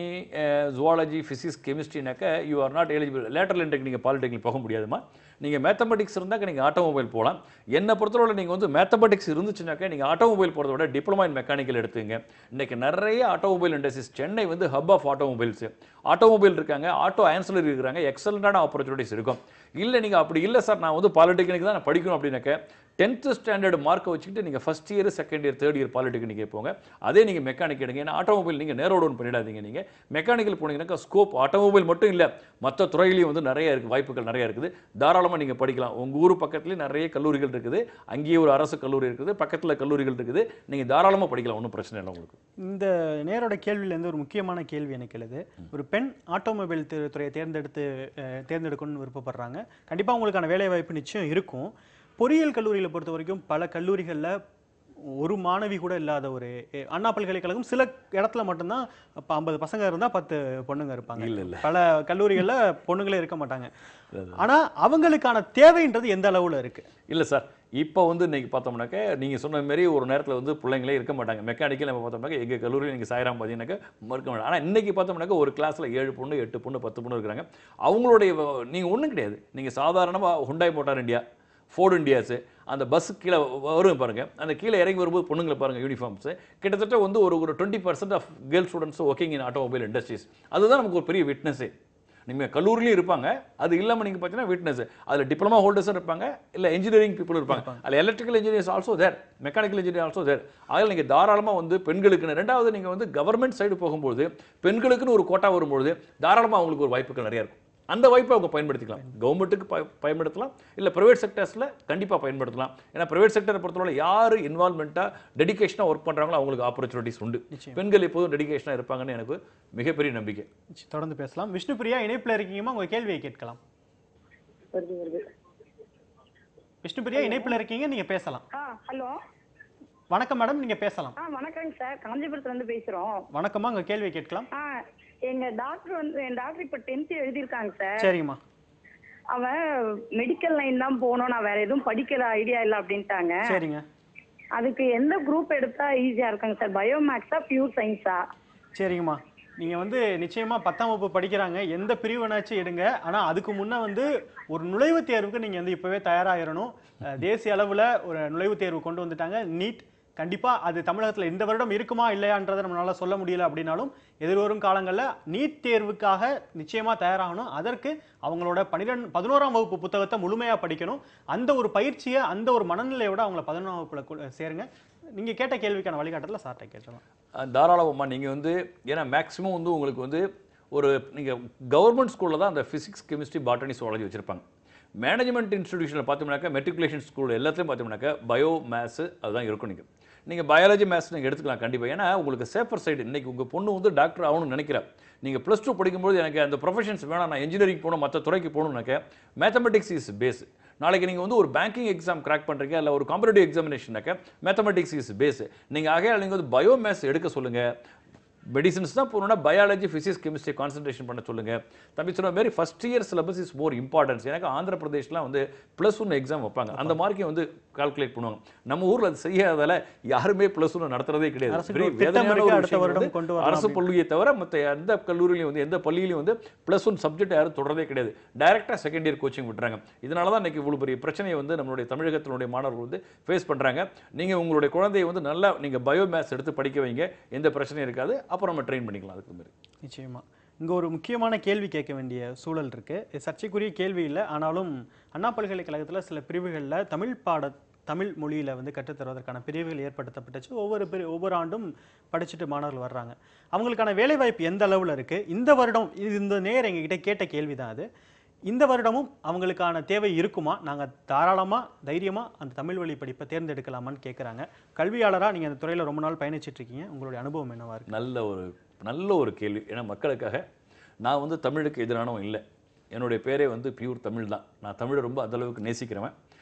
ஜுவாலஜி, ஃபிசிக்ஸ், கெமிஸ்ட்ரினாக்க you are not eligible. Lateral என்ட்ரிக்கு நீங்கள் பாலிடெக்னிக் போக முடியாதுமா. நீங்கள் மேத்தமெட்டிக்ஸ் இருந்தாக்க நீங்கள் ஆட்டோமொபைல் போகலாம். என்னை பொறுத்தவரை நீங்கள் வந்து மேத்தமெட்டிக்ஸ் இருந்துச்சுனாக்க நீங்கள் ஆட்டோமொபைல் போகிறத விட டிப்ளமா இன் மெக்கானிக்கல் எடுத்துங்க. இன்றைக்கி நிறைய ஆட்டோமொபைல் இண்டஸ்ட்ரீஸ், சென்னை வந்து ஹப் ஆஃப் ஆட்டோமொபைல்ஸ். ஆட்டோமொபைல் இருக்காங்க, ஆட்டோ ஆன்சலரி இருக்கிறாங்க, எக்ஸலண்டான ஆப்பர்ச்சுனிட்டிஸ் இருக்கும். இல்லை நீங்கள் அப்படி இல்லை சார் நான் வந்து பாலிடெக்னிக் தான் நான் படிக்கணும் அப்படின்னாக்க 10th ஸ்டாண்டர்ட் மார்க்கை வச்சுக்கிட்டு நீங்கள் first year second year third year polytechnic போங்க. அதே நீங்கள் மெக்கானிக் எடுங்க. ஏன்னா ஆட்டோமொபைல் நீங்கள் நேரோ டவுன் பண்ணிடாதீங்க. நீங்கள் மெக்கானிக்கல் போனீங்கன்னாக்கா ஸ்கோப் ஆட்டோமொபைல் மட்டும் இல்லை, மற்ற துறையிலையும் வந்து நிறைய இருக்குது, வாய்ப்புகள் நிறைய இருக்குது. தாராளமாக நீங்கள் படிக்கலாம். உங்கள் ஊர் பக்கத்துலேயே நிறைய கல்லூரிகள் இருக்குது, அங்கேயே ஒரு அரசு கல்லூரி இருக்குது, பக்கத்தில் கல்லூரிகள் இருக்குது, நீங்கள் தாராளமாக படிக்கலாம், ஒன்றும் பிரச்சனை இல்லை உங்களுக்கு. இந்த நேரோட கேள்வியிலேருந்து ஒரு முக்கியமான கேள்வி எனக்கு எழுது. ஒரு பெண் ஆட்டோமொபைல் துறையை தேர்ந்தெடுக்கணும்னு விருப்பப்படுறாங்க. கண்டிப்பாக உங்களுக்கான வேலை வாய்ப்பு நிச்சயம் இருக்கும். பொறியியல் கல்லூரியில் பொறுத்த வரைக்கும் பல கல்லூரிகளில் ஒரு மாணவி கூட இல்லாத ஒரு அண்ணா பல்கலைக்கழகம் சில இடத்துல மட்டும்தான் 50 பசங்க இருந்தால் 10 பொண்ணுங்க இருப்பாங்க. இல்லை பல கல்லூரிகளில் பொண்ணுங்களே இருக்க மாட்டாங்க. ஆனால் அவங்களுக்கான தேவைன்றது எந்த அளவில் இருக்குது? இல்லை சார், இப்போ வந்து இன்றைக்கி பார்த்தோம்னாக்க நீங்கள் சொன்ன மாரி ஒரு நேரத்தில் வந்து பிள்ளைங்களே இருக்க மாட்டாங்க. மெக்கானிக்கல் நம்ம பார்த்தோம்னாக்க எங்கள் கல்லூரியில் நீங்கள் சாயிராம் பார்த்தீங்கன்னாக்க மறுக்க மாட்டாங்க. ஆனால் இன்றைக்கி பார்த்தோம்னாக்க ஒரு கிளாஸில் 7 பொண்ணு 8 பொண்ணு 10 பொண்ணு இருக்கிறாங்க. அவங்களுடைய நீங்கள் ஒன்றும் கிடையாது. நீங்கள் சாதாரணமாக ஹுண்டாய் மோட்டார் இந்தியா, ஃபோர்டு இண்டியாஸு, அந்த பஸ்ஸு கீழே வரும் பாருங்கள், அந்த கீழே இறங்கி வரும்போது பொண்ணுங்களை பாருங்கள் யூனிஃபார்ம்ஸு. கிட்டத்தட்ட வந்து ஒரு 20% of girl students working in automobile industries. அதுதான் நமக்கு ஒரு பெரிய விட்னஸே. நீங்கள் கல்லூரிலையும் இருப்பாங்க, அது இல்லாமல் நீங்கள் பார்த்தீங்கன்னா விட்னஸ் அதில் டிப்ளமா ஹோல்டர்ஸும் இருப்பாங்க, இல்லை இன்ஜினியரிங் பீப்புள் இருப்பாங்க, அதில் எலக்ட்ரிக்கல் இன்ஜினியர்ஸ் ஆல்சோ தேர், மெக்கானிக்கல் இன்ஜினியர் ஆல்சோ தேர். அதில் நீங்கள் தாராளமாக வந்து பெண்களுக்குன்னு, ரெண்டாவது நீங்கள் வந்து கவர்மெண்ட் சைடு போகும்போது பெண்களுக்குன்னு ஒரு கோட்டா வரும்போது தாராளமாக அவங்களுக்கு ஒரு வாய்ப்புகள் நிறையா இருக்கும். அந்த வாய்ப்பை அவங்க பயன்படுத்திக்கலாம். கவர்மெண்ட்டுக்கு பயன்படுத்தலாம், இல்லை ப்ரைவேட் செக்டர்ஸில் கண்டிப்பாக பயன்படுத்தலாம். ஏன்னா ப்ரைவேட் செக்டரை பொறுத்தவரை யார் இன்வால்மெண்ட்டாக டெடிகேஷனாக ஒர்க் பண்ணுறாங்களோ அவங்களுக்கு ஆப்பர்ச்சுனிட்டிஸ் உண்டு. பெண்கள் எப்போதும் டெடிகேஷனாக இருப்பாங்கன்னு எனக்கு மிகப்பெரிய நம்பிக்கை. தொடர்ந்து பேசலாம். விஷ்ணுபிரியா இணைப்பில் இருக்கீங்கம்மா, உங்கள் கேள்வியை கேட்கலாம். விஷ்ணுபிரியா இணைப்பில் இருக்கீங்க, நீங்கள் பேசலாம். ஹலோ, வணக்கம் மேடம், நீங்கள் பேசலாம். வணக்கங்க சார், காஞ்சிபுரத்துல இருந்து பேசுறோம். வணக்கம்மா, உங்கள் கேள்வியை கேட்கலாம். எங்க டாக்டர் என் டாக்டர் இப்ப 10th எழுதியிருக்காங்க சார். சரிங்கம்மா. அவன் மெடிக்கல் லைன் தான் போகணும், நான் வேற எதுவும் படிக்கிற ஐடியா இல்லை அப்படின்ட்டாங்க. சரிங்க. அதுக்கு எந்த குரூப் எடுத்தா ஈஸியா இருக்காங்க சார்? பயோ மேக்ஸா பியூர் சயின்ஸா? சரிங்கம்மா, நீங்கள் வந்து நிச்சயமாக 10ஆம் வகுப்பு படிக்கிறாங்க, எந்த பிரிவுனாச்சும் எடுங்க. ஆனால் அதுக்கு முன்னே வந்து ஒரு நுழைவுத் தேர்வுக்கு நீங்கள் வந்து இப்போவே தயாராகிடணும். தேசிய அளவில் ஒரு நுழைவுத் தேர்வு கொண்டு வந்துட்டாங்க, நீட். கண்டிப்பாக அது தமிழகத்தில் இந்த வருடம் இருக்குமா இல்லையான்றதை நம்மளால் சொல்ல முடியல அப்படின்னாலும் எதிர்வரும் காலங்களில் நீட் தேர்வுக்காக நிச்சயமாக தயாராகணும். அதற்கு அவங்களோட 11ஆம் வகுப்பு புத்தகத்தை முழுமையாக படிக்கணும். அந்த ஒரு பயிற்சியை, அந்த ஒரு மனநிலையோட அவங்கள 11ஆம் வகுப்பில் சேருங்க. நீங்கள் கேட்ட கேள்விக்கான வழிகாட்டத்தில் சார்ட்டை கேட்கலாம். தாராளமாக நீங்கள் வந்து, ஏன்னா மேக்ஸிமம் வந்து உங்களுக்கு வந்து ஒரு நீங்கள் கவர்மெண்ட் ஸ்கூலில் தான் அந்த ஃபிசிக்ஸ் கெமிஸ்ட்ரி பாட்டனி சுவாலஜி வச்சுருப்பாங்க. மேனேஜ்மெண்ட் இன்ஸ்டிடியூஷனில் பார்த்தோம்னாக்கா மெட்ரிகுலேஷன் ஸ்கூல் எல்லாத்தையும் பார்த்தோம்னாக்கா பயோ மேத்ஸு அதுதான் இருக்கும். நீங்கள் பயாலஜி மேத்ஸ் நீங்கள் எடுத்துக்கலாம் கண்டிப்பாக. ஏன்னா உங்களுக்கு சேஃபர் சைடு. இன்றைக்கி உங்கள் பொண்ணு வந்து டாக்டர் ஆகணும்னு நினைக்கிறேன். நீங்கள் +2 படிக்கும்போது எனக்கு அந்த ப்ரொஃபஷன்ஸ் வேணாம், நான் இன்ஜினியரிங் போகணும், மற்ற துறைக்கு போகணுன்னாக்க மேத்தமெட்டிக்ஸ் இஸ் பேஸ். நாளைக்கு நீங்கள் வந்து ஒரு பேங்கிங் எக்ஸாம் கிராக் பண்ணுறீங்க, இல்லை ஒரு காம்படிட்டிவ் எக்ஸாமினேஷனாக்க மேத்தமெட்டிக்ஸ் இஸ் பேஸ். நீங்கள் ஆகையால் நீங்கள் வந்து பயோ மேத்ஸ் எடுக்க சொல்லுங்கள். மெடிசன்ஸ் தான் போகணுன்னா பயாலஜி ஃபிசிக்ஸ் கெமிஸ்ட்ரி கான்சன்ட்ரேஷன் பண்ண சொல்லுங்கள். தம்பி சொன்ன மாதிரி first year syllabus is more importance. எனக்கு ஆந்திர பிரதேஷ்லாம் வந்து +1 எக்ஸாம் வைப்பாங்க, அந்த மார்க்கை வந்து கால்குலேட் பண்ணுவாங்க. நம்ம ஊரில் அது செய்யாதால யாருமே +1 நடத்துறதே கிடையாது. அரசு பள்ளியை தவிர மற்ற எந்த கல்லூரியிலையும் வந்து எந்த பள்ளியிலையும் வந்து +1 சப்ஜெக்ட் யாரும் தொடரதே கிடையாது. டைரெக்டாக செகண்ட் இயர் கோச்சிங் விட்டுறாங்க. இதனால தான் இன்றைக்கி இவ்வளோ பெரிய பிரச்சனையை வந்து நம்மளுடைய தமிழகத்தினுடைய மாணவர்கள் வந்து ஃபேஸ் பண்ணுறாங்க. நீங்கள் உங்களுடைய குழந்தையை வந்து நல்லா நீங்கள் பயோ மேத்ஸ் எடுத்து படிக்க வைங்க, எந்த பிரச்சனையும் இருக்காது. அப்புறம் நம்ம ட்ரெயின் பண்ணிக்கலாம். அதுக்கு மாதிரி நிச்சயமா இங்கே ஒரு முக்கியமான கேள்வி கேட்க வேண்டிய சூழல் இருக்குது. சர்ச்சைக்குரிய கேள்வி இல்லை, ஆனாலும் அண்ணா பல்கலைக்கழகத்தில் சில பிரிவுகளில் தமிழ் மொழியில் வந்து கற்றுத்தருவதற்கான பிரிவுகள் ஏற்படுத்தப்பட்டுச்சு. ஒவ்வொரு ஆண்டும் படிச்சுட்டு மாணவர்கள் வர்றாங்க. அவங்களுக்கான வேலைவாய்ப்பு எந்த அளவில் இருக்குது? இந்த வருடம் இந்த நேரம் எங்ககிட்ட கேட்ட கேள்வி தான் அது. இந்த வருடமும் அவங்களுக்கான தேவை இருக்குமா? நாங்கள் தாராளமாக தைரியமாக அந்த தமிழ் வழி படிப்பை தேர்ந்தெடுக்கலாமான்னு கேட்குறாங்க. கல்வியாளராக நீங்கள் அந்த துறையில் ரொம்ப நாள் பயணிச்சிட்ருக்கீங்க, உங்களுடைய அனுபவம் என்னவா இருக்குது? நல்ல ஒரு கேள்வி. ஏன்னா மக்களுக்காக நான் வந்து தமிழுக்கு எதிரானவன் இல்லை. என்னுடைய பேரே வந்து பியூர் தமிழ் தான். நான் தமிழை ரொம்ப அந்தளவுக்கு நேசிக்கிறவன்.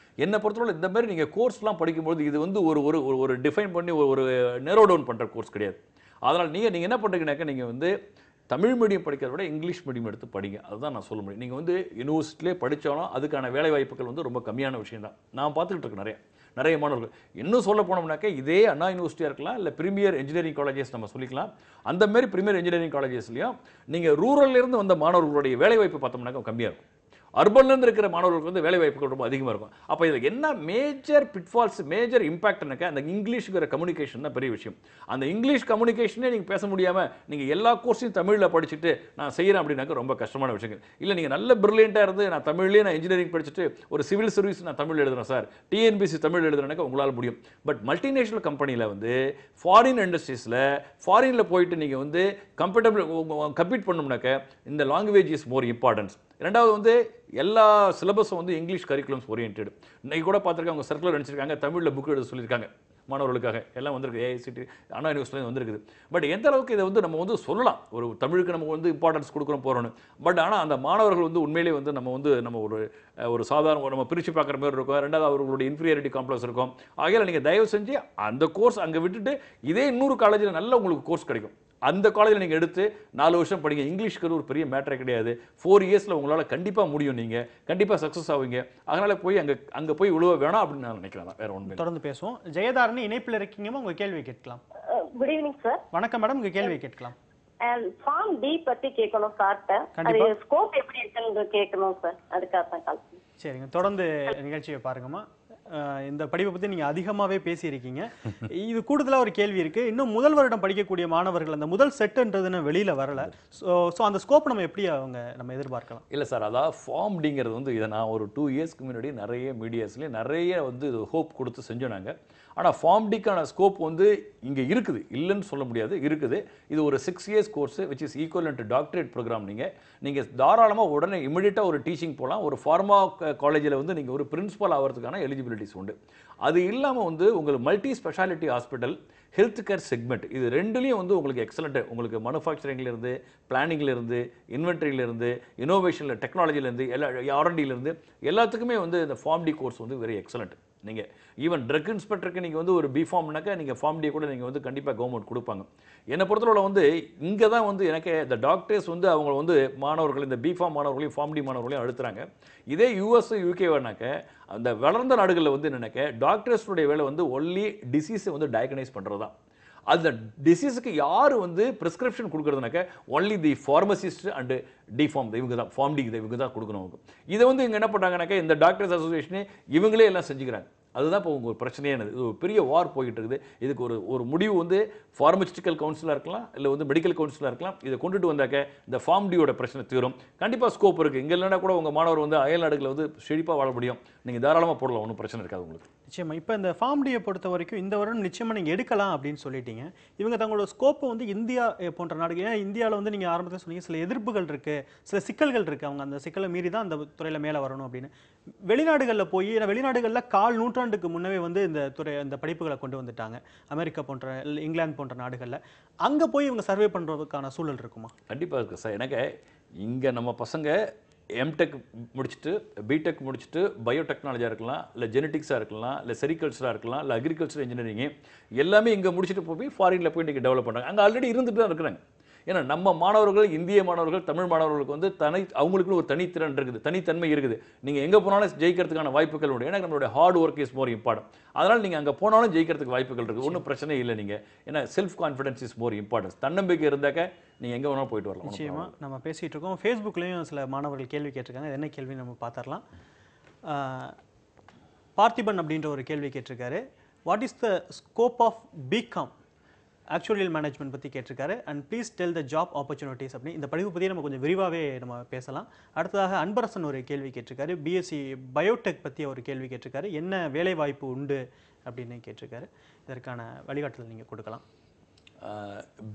என்னை பொறுத்தவரை இந்த மாதிரி நீங்கள் கோர்ஸ்லாம் படிக்கும்போது இது வந்து ஒரு டிஃபைன் பண்ணி ஒரு நேரோ டவுன் பண்ணுற கோர்ஸ் கிடையாது. அதனால் நீங்கள் என்ன பண்ணுறீங்கனாக்கா, நீங்கள் வந்து தமிழ் மீடியம் படிக்கிறத விட இங்கிலீஷ் மீடியம் எடுத்து படிங்க. அதுதான் நான் சொல்ல முடியும். நீங்கள் வந்து யூனிவர்சிட்டிலே படித்தாலும் அதுக்கான வேலை வாய்ப்புகள் வந்து ரொம்ப கம்மியான விஷயம் தான். நான் பார்த்துக்கிட்டு இருக்கேன் நிறைய மாணவர்கள். இன்னும் சொல்ல போனோம்னாக்கா இதே அண்ணா யூனிவர்சிட்டியாக இருக்கலாம், இல்லை ப்ரீமியர் இன்ஜினியரிங் காலேஜஸ் நம்ம சொல்லிக்கலாம். அந்த மாதிரி ப்ரீமியர் இன்ஜினியரிங் காலேஜஸ்லையும் நீங்கள் ரூரல்லேருந்து வந்த மாணவர்களுடைய வேலை வாய்ப்பு பார்த்தோம்னாக்கா கம்மியாக இருக்கும். அர்பன்லேருந்து இருக்கிற மாணவர்களுக்கு வந்து வேலை வாய்ப்புகள் ரொம்ப அதிகமாக இருக்கும். அப்போ இதுக்கு என்ன மேஜர் பிட்ஃபால்ஸ், மேஜர் இம்பாக்ட்னாக்கா அந்த இங்கிலீஷுங்கிற கம்யூனிகேஷன் தான் பெரிய விஷயம். அந்த இங்கிலீஷ் கம்யூனிகேஷனே நீங்கள் பேச முடியாமல் நீங்கள் எல்லா கோர்ஸையும் தமிழில் படிச்சுட்டு நான் செய்கிறேன் அப்படின்னாக்க ரொம்ப கஷ்டமான விஷயங்கள். இல்லை நீங்கள் நல்ல பிரில்லியண்ட்டாக இருந்து நான் தமிழ்லேயே நான் இன்ஜினியரிங் படிச்சுட்டு ஒரு சிவில் சர்வீஸ் நான் தமிழ் எழுதுறேன் சார், டிஎன்பிசி தமிழ் எழுதுறேன்னாக்க உங்களால் முடியும். பட் மல்டிநேஷனல் கம்பெனியில் வந்து ஃபாரின் இண்டஸ்ட்ரீஸில் ஃபாரினில் போயிட்டு நீங்கள் வந்து கம்பீட் பண்ணோம்னாக்க இந்த லாங்குவேஜ் இஸ் மோர் இம்பார்ட்டன்ஸ். ரெண்டாவது வந்து எல்லா சிலபஸும் வந்து இங்கிலீஷ் கரிக்குலம்ஸ் ஓரியன்டட். இன்னைக்கு கூட பார்த்துருக்காங்க, அவங்க சர்க்குலர் அனுப்பிச்சிருக்காங்க, தமிழில் புக் எழுத சொல்லியிருக்காங்க மாணவர்களுக்காக. எல்லாம் வந்திருக்கு, ஏஐசிடி அண்ணா யூனிவர்சிட்டியில் வந்திருக்குது. பட் எந்த அளவுக்கு இதை வந்து நம்ம வந்து சொல்லலாம், ஒரு தமிழுக்கு நம்ம வந்து இம்பார்ட்டன்ஸ் கொடுக்குறோம் போகிறோன்னு. பட் ஆனால் அந்த மாணவர்கள் வந்து உண்மையிலே வந்து நம்ம ஒரு சாதாரண நம்ம பிரித்து பார்க்குற மாதிரி இருக்கும். ரெண்டாவது அவர்களுடைய இன்ஃபீரியாரிட்டி காம்ப்ளெக்ஸ் இருக்கும். ஆகையால் நீங்கள் தயவு செஞ்சு அந்த கோர்ஸ் அங்கே விட்டுட்டு இதே இன்னொரு காலேஜில் நல்ல உங்களுக்கு கோர்ஸ் கிடைக்கும், அந்த காலேஜில் நீங்கள் எடுத்து 4 வருஷம் படிங்க. இங்கிலீஷ்க்கு ஒரு பெரிய மேட்டரே கிடையாது. 4 இயர்ஸில் உங்களால் கண்டிப்பாக முடியும், நீங்கள் கண்டிப்பாக சக்ஸஸ் ஆவீங்க. அதனால் போய் அங்கே போய் விழுவ வேணாம் அப்படின்னு நான் நினைக்கிறேன். வேற ஒன்று தொடர்ந்து பேசுவோம். ஜெயதாரணி இணைப்பில் இருக்கீங்கம்மா, உங்கள் கேள்வி கேட்கலாம். Good evening sir. வணக்கம் மேடம், உங்கள் கேள்வி கேட்கலாம். ஃபார்ம் டி பத்தி கேட்கணும் சார்ட்ட. அது ஸ்கோப் எப்படி இருக்குன்னு கேட்கணும் சார், அதுக்காக தான் கால் பண்ணேன். சரிங்க, தொடர்ந்து நிகழ்ச்சியை பாருங்கம்மா. இந்த படிப்பை பற்றி நீங்கள் அதிகமாகவே பேசியிருக்கீங்க. இது கூடுதலாக ஒரு கேள்வி இருக்குது. இன்னும் முதல் வருடம் படிக்கக்கூடிய மாணவர்கள் அந்த முதல் செட்டுன்றதுன்னு வெளியில் வரலை. ஸோ அந்த ஸ்கோப் நம்ம எப்படி நம்ம எதிர்பார்க்கலாம்? இல்லை சார், அதாவது ஃபார்ம் டிங்கிறது வந்து இதை நான் ஒரு 2 இயர்ஸ்க்கு முன்னாடி நிறைய மீடியாஸ்லேயே நிறைய வந்து ஹோப் கொடுத்து செஞ்சோம் நாங்கள். ஆனால் ஃபார்ம் டிக்கான ஸ்கோப் வந்து இங்கே இருக்குது, இல்லைன்னு சொல்ல முடியாது, இருக்குது. இது ஒரு 6 years course which is equivalent to doctorate programme. நீங்கள் தாராளமாக உடனே இமிடியேட்டாக ஒரு டீச்சிங் போகலாம். ஒரு ஃபார்மா காலேஜில் வந்து நீங்கள் ஒரு பிரின்சிபல் ஆகிறதுக்கான எலிஜிபிலிட்டிஸ் உண்டு. அது இல்லாமல் வந்து உங்களுக்கு multi speciality hospital, health care segment, இது ரெண்டுலேயும் வந்து உங்களுக்கு எக்ஸலண்ட்டு. உங்களுக்கு மேனுஃபேக்சரிங்லேருந்து, பிளானிங்லேருந்து, இன்வென்ட்ரியிலேருந்து, இனோவேஷனில், டெக்னாலஜிலேருந்து, R&Dலேருந்து எல்லாத்துக்குமே வந்து இந்த ஃபார்ம் டி கோர்ஸ் வந்து வெரி எக்ஸலண்ட். நீங்கள் ஈவன் ட்ரக் இன்ஸ்பெக்டருக்கு நீங்கள் வந்து ஒரு பிஃபார்ம்னாக்கா நீங்கள் ஃபார்ம் டி கூட நீங்கள் வந்து கண்டிப்பாக கவர்மெண்ட் கொடுப்பாங்க. என்னை பொறுத்தவரை வந்து இங்கே தான் வந்து எனக்கு இந்த டாக்டர்ஸ் வந்து அவங்க வந்து மாணவர்கள், இந்த பிஃபார்ம் மாணவர்களையும் ஃபார்ம் டி மாணவர்களையும் அழுத்துறாங்க. இதே US UK வேணாக்க அந்த வளர்ந்த நாடுகளில் வந்து என்னன்னாக்க டாக்டர்ஸுடைய வேலை வந்து ஒன்லி டிசீஸை வந்து டயக்னைஸ் பண்ணுறது தான். அந்த டிசீஸுக்கு யார் வந்து ப்ரிஸ்கிரிப்ஷன் கொடுக்குறதுனாக்க only the pharmacist and D Pharm, இவங்க தான் ஃபார்ம் டி, இவங்க தான் கொடுக்கணும். இதை வந்து இங்கே என்ன பண்ணுறாங்கனாக்கா இந்த டாக்டர்ஸ் அசோசியேஷனே இவங்களே எல்லாம் செஞ்சுக்கிறாங்க. அதுதான் இப்போ உங்கள் பிரச்சனையானது. இது ஒரு பெரிய வார் போய்கிட்டு இருக்குது. இதுக்கு ஒரு முடிவு வந்து ஃபார்மசிட்டிக்கல் கவுன்சிலாக இருக்கலாம், இல்லை வந்து மெடிக்கல் கவுன்சிலாக இருக்கலாம். இதை கொண்டுட்டு வந்தாக்க இந்த ஃபார்ம் டியோட பிரச்சனை தீரும். கண்டிப்பாக ஸ்கோப் இருக்குது. இங்கே இல்லைனா கூட உங்கள் மாணவர் வந்து அயல் நாடுகளில் வந்து செழிப்பாக வாழ முடியும். நீங்கள் தாராளமாக போடலாம், ஒன்றும் பிரச்சனை இருக்காது உங்களுக்கு. நிச்சயமா. இப்போ இந்த ஃபார்ம் டியை பொறுத்த வரைக்கும் இந்த வருடம் நிச்சயமாக நீங்கள் எடுக்கலாம் அப்படின்னு சொல்லிட்டீங்க. இவங்க தங்களோட ஸ்கோப்பை வந்து இந்தியா போன்ற நாடுகள், ஏன்னா இந்தியாவில் வந்து நீங்கள் ஆரம்பத்தில் சொன்னீங்க சில எதிர்ப்புகள் இருக்குது, சில சிக்கல்கள் இருக்குது, அவங்க அந்த சிக்கலை மீறி தான் அந்த துறையில் மேலே வரணும் அப்படின்னு. வெளிநாடுகளில் போய், ஏன்னா வெளிநாடுகளில் 1/4 நூற்றாண்டுக்கு முன்னவே வந்து இந்த படிப்புகளை கொண்டு வந்துட்டாங்க. அமெரிக்கா போன்ற, இங்கிலாந்து போன்ற நாடுகளில் அங்கே போய் இவங்க சர்வே பண்ணுறதுக்கான சூழல் இருக்குமா? கண்டிப்பாக இருக்குது சார். எனக்கு இங்கே நம்ம பசங்க எம்டெக் முடிச்சுட்டு, பிடெக் முடிச்சுட்டு, பயோடெக்னாலஜியாக இருக்கலாம், இல்லை ஜெனட்டிக்ஸாக இருக்கலாம், இல்லை செரிகல்ச்சராக இருக்கலாம், இல்லை அக்ரிகல்ச்சர் இன்ஜினியரிங் எல்லாமே இங்கே முடிச்சுட்டு போய் ஃபாரினில் போய் இன்றைக்கி டெவலப் பண்ணுறாங்க. அங்கே ஆல்ரெடி இருந்துட்டு தான் இருக்கிறாங்க. ஏன்னா நம்ம மாணவர்கள், இந்திய மாணவர்கள், தமிழ் மாணவர்களுக்கு வந்து அவங்களுக்குன்னு ஒரு தனித்திறன் இருக்குது, தனித்தன்மை இருக்குது. நீங்கள் எங்கே போனாலும் ஜெயிக்கிறதுக்கான வாய்ப்புகள் உண்டு. ஏன்னா நம்மளுடைய hard work is more important. அதனால் நீங்கள் அங்கே போனாலும் ஜெயிக்கிறதுக்கு வாய்ப்புகள் இருக்குது, ஒன்றும் பிரச்சனை இல்லை. நீங்கள் ஏன்னா self confidence is more importance. தன்னம்பிக்கை இருந்தாக்க நீங்கள் எங்கே வேணாலும் போயிட்டு வரலாம். நிச்சயமாக நம்ம பேசிகிட்டு இருக்கோம். ஃபேஸ்புக்லேயும் சில மாணவர்கள் கேள்வி கேட்டிருக்காங்க. என்ன கேள்வி நம்ம பார்த்துடலாம். பார்த்திபன் அப்படின்ற ஒரு கேள்வி கேட்டிருக்காரு. What is the scope of BCom actuarial management பற்றி கேட்டிருக்காரு. And please tell the job opportunities அப்படின்னு. இந்த படிப்பு பற்றி நம்ம கொஞ்சம் விரிவாகவே நம்ம பேசலாம். அடுத்ததாக அன்பரசன் ஒரு கேள்வி கேட்டிருக்காரு. பிஎஸ்சி பயோடெக் பற்றி ஒரு கேள்வி கேட்டிருக்காரு. என்ன வேலை வாய்ப்பு உண்டு அப்படின்னு கேட்டிருக்காரு. இதற்கான வழிகாட்டுதல் நீங்கள் கொடுக்கலாம்.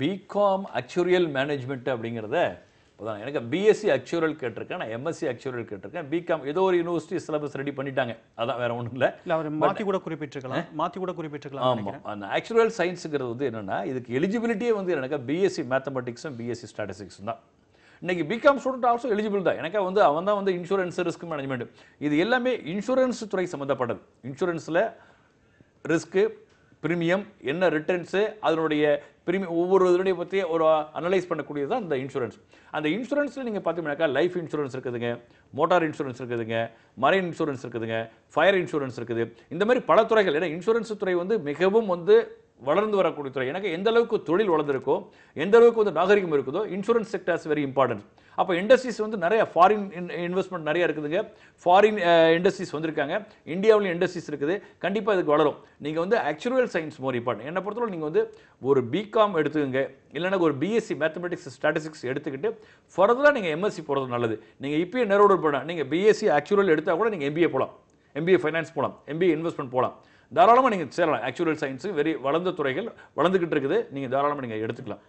பிகாம் ஆக்சுவரியல் மேனேஜ்மெண்ட் அப்படிங்கிறத அதான் எனக்கு பிஎஸ்சி ஆக்சுவரல் கேட்டிருக்கேன், நான் எம்எஸ்சி ஆக்சுவரல் கேட்டிருக்கேன். பிகாம் ஏதோ ஒரு யூனிவர்சிட்டி சிலபஸ் ரெடி பண்ணிட்டாங்க, அதான் வேற ஒன்றும் இல்லை. இல்லை அவர் மாற்றி கூட குறிப்பிட்டிருக்கலாம். ஆமாம், அந்த ஆக்சுவரல் சயின்ஸுங்கிறது வந்து என்னென்னா இதுக்கு எலிஜிபிலிட்டியே வந்து எனக்கு பிஎஸ்சி மேத்தமெட்டிக்ஸும் பிஎஸ்சி ஸ்டாட்டிஸ்டிக்ஸும் தான். இன்றைக்கி பிகாம் ஸ்டூடெண்ட் ஆல்சோ எலிஜிபிள் தான். எனக்கு வந்து அவன் தான் வந்து இன்சூரன்ஸ், ரிஸ்க் மேனேஜ்மெண்ட், இது எல்லாமே இன்சூரன்ஸ் துறை சம்மந்தப்பட்டது. இன்சூரன்ஸில் ரிஸ்க்கு, ப்ரீமியம், என்ன ரிட்டர்ன்ஸு, அதனுடைய ஒவ்வொரு இதனுடைய பற்றி ஒரு அனலைஸ் பண்ணக்கூடியது தான் இந்த இன்சூரன்ஸ். அந்த இன்சூரன்ஸில் நீங்கள் பார்த்தீங்கன்னாக்கா லைஃப் இன்சூரன்ஸ் இருக்குதுங்க, மோட்டார் இன்சூரன்ஸ் இருக்குதுங்க, மரைன் இன்சூரன்ஸ் இருக்குதுங்க, ஃபயர் இன்சூரன்ஸ் இருக்குது. இந்த மாதிரி பல துறைகள். ஏன்னா இன்சூரன்ஸ் துறை வந்து மிகவும் வந்து வளர்ந்து வரக்கூடிய துறை. எனக்கு எந்த அளவுக்கு தொழில் வளர்ந்துருக்கோ, எந்த அளவுக்கு வந்து நாகரிகம் இருக்குதோ, இன்சூரன்ஸ் செக்டர்ஸ் வெரி இம்பார்ட்டன்ட். அப்போ இண்டஸ்ட்ரீஸ் வந்து நிறைய ஃபாரின் இன்வெஸ்ட்மெண்ட் நிறைய இருக்குதுங்க, ஃபாரின் இண்டஸ்ட்ரீஸ் வந்திருக்காங்க, இந்தியாவிலையும் இண்டஸ்ட்ரீஸ் இருக்குது, கண்டிப்பாக இதுக்கு வளரும். நீங்கள் வந்து ஆக்சுவல் சயின்ஸ் மோர் இம்பார்ட்டன்ட். என்னை பொறுத்தவரை நீங்கள் வந்து ஒரு பிகாம் எடுத்துக்கங்க, இல்லைன்னா ஒரு பிஎஸ்சி மேத்தமெட்டிக்ஸ் ஸ்டாட்டிஸ்டிக்ஸ் எடுத்துக்கிட்டு ஃபர்தராக நீங்கள் எம்எஸ்சி போகிறது நல்லது. நீங்கள் இப்பயே நேரோடு போனால் நீங்கள் பிஎஸ்சி ஆக்சுவல் எடுத்தால் கூட நீங்கள் எம்பிஏ போகலாம், எம்பிஏ ஃபைனான்ஸ் போகலாம், எம்பிஏ இன்வெஸ்ட்மெண்ட் போகலாம், தாராளமாக நீங்கள் சேரலாம். ஆக்சுவல் சயின்ஸு வெரி வளர்ந்த துறைகள் வளர்ந்துக்கிட்டு இருக்குது, நீங்கள் தாராளமாக நீங்கள் எடுத்துக்கலாம்.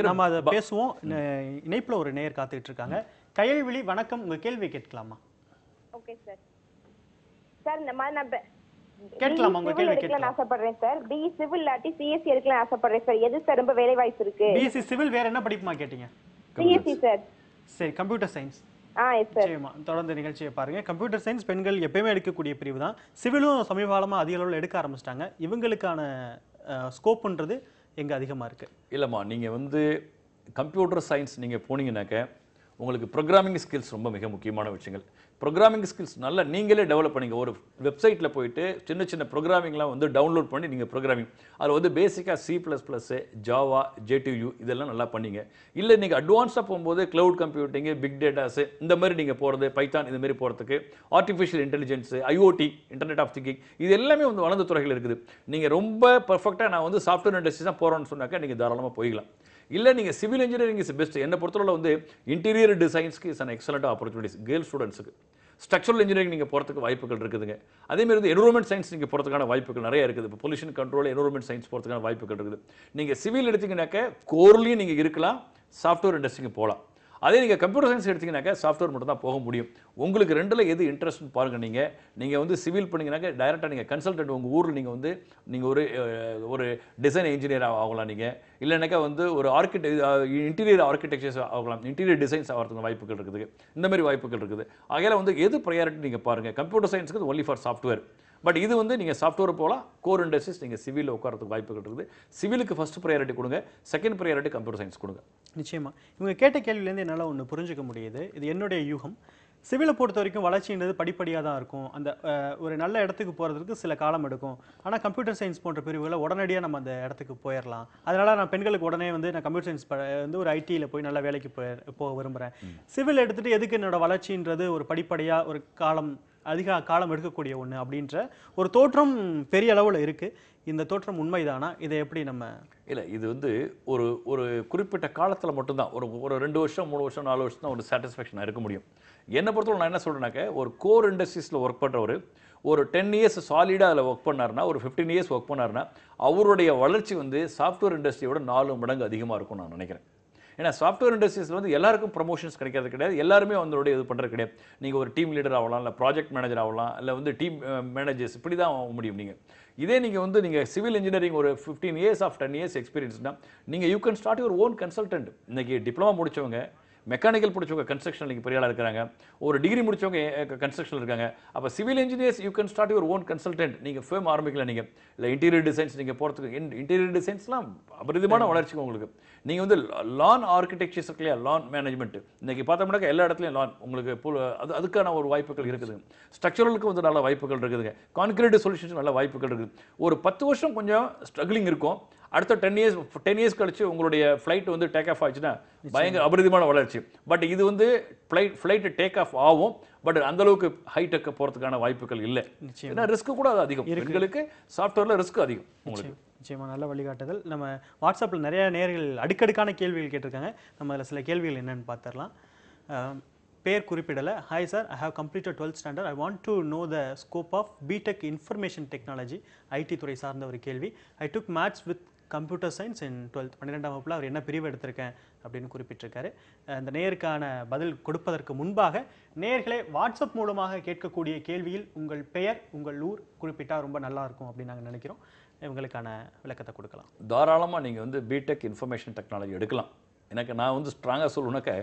நம்ம அதை பேசுவோம். இணைப்புல ஒரு நேயர் காத்துக்கிட்டு இருக்காங்க. கயல்விழி, வணக்கம், உங்க கேள்வி கேட்கலாமா? Okay sir. சார் இந்த மாதிரி நான் கேட்கலாமா? உங்க கேள்வி கேட்கலாம். ஆசைப்படுறேன் சார். பிஇ சிவில் இல்லாட்டி சிஎஸ்சி எடுக்கலாம் ஆசைப்படுறேன் சார். எது சார் ரொம்ப வேலை வாய்ப்பு இருக்கு? பிஎஸ்சி சிவில், வேற என்ன படிப்புமா கேட்டீங்க? CSC sir. சரி, கம்ப்யூட்டர் சயின்ஸ். தொடர்ந்து நிகழ்ச்சியை பாருங்க. கம்ப்யூட்டர் சயின்ஸ் பெண்கள் எப்பயுமே எடுக்கக்கூடிய பிரிவு தான். சிவிலும் சமீப காலமா அதிக அளவில் எடுக்க ஆரம்பிச்சிட்டாங்க. இவங்களுக்கான ஸ்கோப்ன்றது எங்க அதிகமா இருக்கு? இல்லம்மா, நீங்க வந்து கம்ப்யூட்டர் சயின்ஸ் நீங்க போனீங்கன்னாக்க உங்களுக்கு ப்ரோக்ராமிங் ஸ்கில்ஸ் ரொம்ப மிக முக்கியமான விஷயங்கள். ப்ரோக்ராமிங் ஸ்கில்ஸ் நல்லா நீங்களே டெவலப் பண்ணிங்க. ஒரு வெப்சைட்டில் போயிட்டு சின்ன சின்ன ப்ரோக்ராமிங்லாம் வந்து டவுன்லோட் பண்ணி நீங்கள் ப்ரோக்ராமிங் அதில் வந்து பேசிக்காக C++, ஜாவா, JTU இதெல்லாம் நல்லா பண்ணிங்க. இல்லை நீங்கள் அட்வான்ஸாக போகும்போது க்ளவுட் கம்ப்யூட்டிங்கு, பிக் டேட்டாஸு இந்த மாதிரி நீங்கள் போகிறது, பைத்தான் இந்த மாதிரி போகிறதுக்கு, artificial intelligence, IoT, internet of thinking, இது எல்லாமே வந்து வளர்ந்த துறைகள் இருக்குது. நீங்கள் ரொம்ப பர்ஃபெக்டாக நான் வந்து சாஃப்ட்வேர் இண்டஸ்ட்ரி தான் போகிறோன்னு சொன்னாக்கா நீங்கள் தாராளமாக போய்க்கலாம். இல்லை நீங்கள் சிவில் இன்ஜினியரிங் இஸ் பெஸ்ட். என்னை பொறுத்தவரை வந்து இன்டீரியர் டிசைன்ஸ்க்கு is an excellent opportunities girl ஸ்டூடெண்ட்ஸுக்கு. ஸ்ட்ரக்சரல் இன்ஜினியரிங் நீங்கள் போகிறதுக்கு வாய்ப்புகள் இருக்குதுங்க. அதேமாதிரி வந்து என்விரான்மெண்ட் சயின்ஸ் நீங்கள் போகிறதுக்கான வாய்ப்புகள் நிறைய இருக்குது. இப்போ பொல்யூஷன் கண்ட்ரோல், என்விரான்மெண்ட் சயின்ஸ் போகிறதுக்கான வாய்ப்புகள் இருக்குது. நீங்கள் சிவில் எடுத்தீங்கன்னாக்க கோர்லையும் நீங்கள் இருக்கலாம், சாஃப்ட்வேர் இண்டஸ்ட்ரிக்கு போகலாம். அதே நீங்கள் கம்ப்யூட்டர் சயின்ஸ் எடுத்தீங்கன்னாக்கா சாஃப்ட்வேர் மட்டும் தான் போக முடியும். உங்களுக்கு ரெண்டில் எது இன்ட்ரெஸ்ட்னு பாருங்கள். நீங்கள் வந்து சிவில் பண்ணிங்கனாக்கா டைரெக்டாக நீங்கள் கன்சல்டன்ட் உங்கள் ஊரில் நீங்கள் ஒரு டிசைன் இன்ஜினியர் ஆகலாம். நீங்கள் இல்லைனாக்கா வந்து ஒரு இன்டீரியர் ஆர்கிடெக்சர்ஸ் ஆகலாம், இன்டீரியர் டிசைன்ஸ் ஆகிறதுக்கு வாய்ப்புகள் இருக்குது. இந்த மாதிரி வாய்ப்புகள் இருக்குது. ஆகையால் வந்து எது ப்ரையாரிட்டி நீங்கள் பாருங்கள். கம்ப்யூட்டர் சயின்ஸுக்கு ஒன்லி ஃபார் சாஃப்ட்வேர். பட் இது வந்து நீங்கள் சாஃப்ட்வேர் போகலாம். கோர் இண்டஸ்ட்ரீஸ் நீங்கள் சிவிலில் உட்காரத்துக்கு வாய்ப்புகள் இருக்குது. சிவிலுக்கு ஃபர்ஸ்ட் ப்ரையாரிட்டி கொடுங்க, செகண்ட் ப்ரையாரிட்டி கம்ப்யூட்டர் சயின்ஸ் கொடுங்க. நிச்சயமாக இவங்க கேட்ட கேள்வியிலேருந்து என்னால் ஒன்று புரிஞ்சுக்க முடியுது. இது என்னுடைய யூகம். சிவிலை பொறுத்த வரைக்கும் வளர்ச்சின்றது படிப்படியாக தான் இருக்கும். அந்த ஒரு நல்ல இடத்துக்கு போகிறதுக்கு சில காலம் எடுக்கும். ஆனால் கம்ப்யூட்டர் சயின்ஸ் போன்ற பிரிவுகளை உடனடியாக நம்ம அந்த இடத்துக்கு போயிடலாம். அதனால் நான் பெண்களுக்கு உடனே வந்து நான் கம்ப்யூட்டர் சயின்ஸ் வந்து ஒரு ஐடியில் போய் நல்ல வேலைக்கு போக விரும்புகிறேன். சிவில் எடுத்துகிட்டு எதுக்கு என்னோட வளர்ச்சின்றது ஒரு படிப்படியாக ஒரு அதிக காலம் எடுக்கக்கூடிய ஒன்று அப்படின்ற ஒரு தோற்றம் பெரிய அளவில் இருக்குது. இந்த தோற்றம் உண்மைதானா? இதை எப்படி நம்ம இல்லை, இது வந்து ஒரு குறிப்பிட்ட காலத்தில் மட்டும்தான் ஒரு 2 வருஷம் 3 வருஷம் 4 வருஷம் தான் ஒரு சாட்டிஸ்ஃபேக்ஷனாக இருக்க முடியும். என்னை பொறுத்தவரை நான் என்ன சொல்கிறேன்னாக்க ஒரு கோர் இண்டஸ்ட்ரீஸில் ஒர்க் பண்ணுறவர் ஒரு 10 இயர்ஸ் சாலிடாக அதில் ஒர்க் பண்ணார்னா, ஒரு 15 இயர்ஸ் ஒர்க் பண்ணார்னா அவருடைய வளர்ச்சி வந்து சாஃப்ட்வேர் இண்டஸ்ட்ரியோட 4 மடங்கு அதிகமாக இருக்கும்னு நான் நினைக்கிறேன். ஏன்னா சாஃப்ட்வேர் இண்டஸ்ட்ரீஸில் வந்து எல்லாருக்கும் ப்ரமோஷன்ஸ் கிடைக்கிறது கிடையாது, எல்லாருமே அவங்களுடைய இது பண்ணுறது கிடையாது. நீங்கள் ஒரு டீம் லீடர் ஆகலாம், இல்லை ப்ராஜெக்ட் மேனேஜர் ஆகலாம், இல்லை வந்து டீம் மேனேஜர்ஸ், இப்படி தான் ஆக முடியும். இதே நீங்கள் சிவில் இன்ஜினியரிங் ஒரு 15 இயர்ஸ் ஆஃப் 10 இயர்ஸ் எக்ஸ்பீரியன்ஸ்னா நீங்கள் you can start your own consultant. இன்றைக்கி டிப்ளமா முடித்தவங்க, மெக்கானிக்கல் படித்தவங்க கன்ஸ்ட்ரக்ஷன் நீங்கள் பெரிய ஆளாக இருக்கிறாங்க, ஒரு டிகிரி முடித்தவங்க கன்ஸ்ட்ரக்ஷன் இருக்காங்க. அப்போ civil engineers you can start your own consultant. நீங்கள் ஃபேம் ஆரம்பிக்கலாம். நீங்கள் இல்லை இன்டீரியர் டிசைன்ஸ் நீங்கள் போகிறதுக்கு இன்டீரியர் டிசைன்ஸ்லாம் அபரிதமான வளர்ச்சிக்கு உங்களுக்கு. நீங்கள் வந்து லான் ஆர்கிடெக்சர்ஸ் இருக்கு இல்லையா, லான் மேனேஜ்மெண்ட் இன்றைக்கி பார்த்தோம்னாக்கா எல்லா இடத்துலையும் லான் உங்களுக்கு அதுக்கான ஒரு வாய்ப்புகள் இருக்குது. ஸ்ட்ரக்சரலுக்கு வந்து நல்ல வாய்ப்புகள் இருக்குதுங்க. கான்கிரீட் சொல்யூஷன்ஸ் நல்ல வாய்ப்புகள் இருக்குது. ஒரு 10 வருஷம் கொஞ்சம் ஸ்ட்ரகிளிங் இருக்கும். அடுத்த 10 இயர்ஸ் கழிச்சு உங்களுடைய ஃப்ளைட் வந்து டேக் ஆஃப் ஆச்சுன்னா பயங்கர அபரிதமான வளர்ச்சி. பட் இது வந்து ஃப்ளைட் டேக் ஆஃப் ஆகும், பட் அந்த அளவுக்கு ஹைடெக் போகிறதுக்கான வாய்ப்புகள் இல்லை. ஏன்னா ரிஸ்க் கூட அது அதிகம். எங்களுக்கு சாஃப்ட்வேரில் ரிஸ்க் அதிகம். உங்களுக்கு நிச்சயமாக நல்ல வழிகாட்டுதல். நம்ம வாட்ஸ்அப்பில் நிறைய நேயர்கள் அடுக்கடுக்கான கேள்விகள் கேட்டிருக்காங்க. நம்ம அதில் சில கேள்விகள் என்னென்னு பார்த்துடலாம். பேர் குறிப்பிடலை. Hi sir, I have completed 12th standard. I want to know the scope of BTech information technology, IT துறை சார்ந்த ஒரு கேள்வி. I took maths with computer science in 12th 12ஆம் வகுப்பில் அவர் என்ன பிரிவு எடுத்திருக்கேன் அப்படின்னு குறிப்பிட்டிருக்காரு. இந்த நேயருக்கான பதில் கொடுப்பதற்கு முன்பாக நேயர்களை வாட்ஸ்அப் மூலமாக கேட்கக்கூடிய கேள்வியில் உங்கள் பெயர், உங்கள் ஊர் குறிப்பிட்டால் ரொம்ப நல்லா இருக்கும் அப்படின்னு நாங்கள் நினைக்கிறோம். இவங்களுக்கான விளக்கத்தை கொடுக்கலாம். தாராளமாக நீங்கள் வந்து பிடெக் இன்ஃபர்மேஷன் டெக்னாலஜி எடுக்கலாம். எனக்கு நான் வந்து ஸ்ட்ராங்காக சொல்லணுனாக்க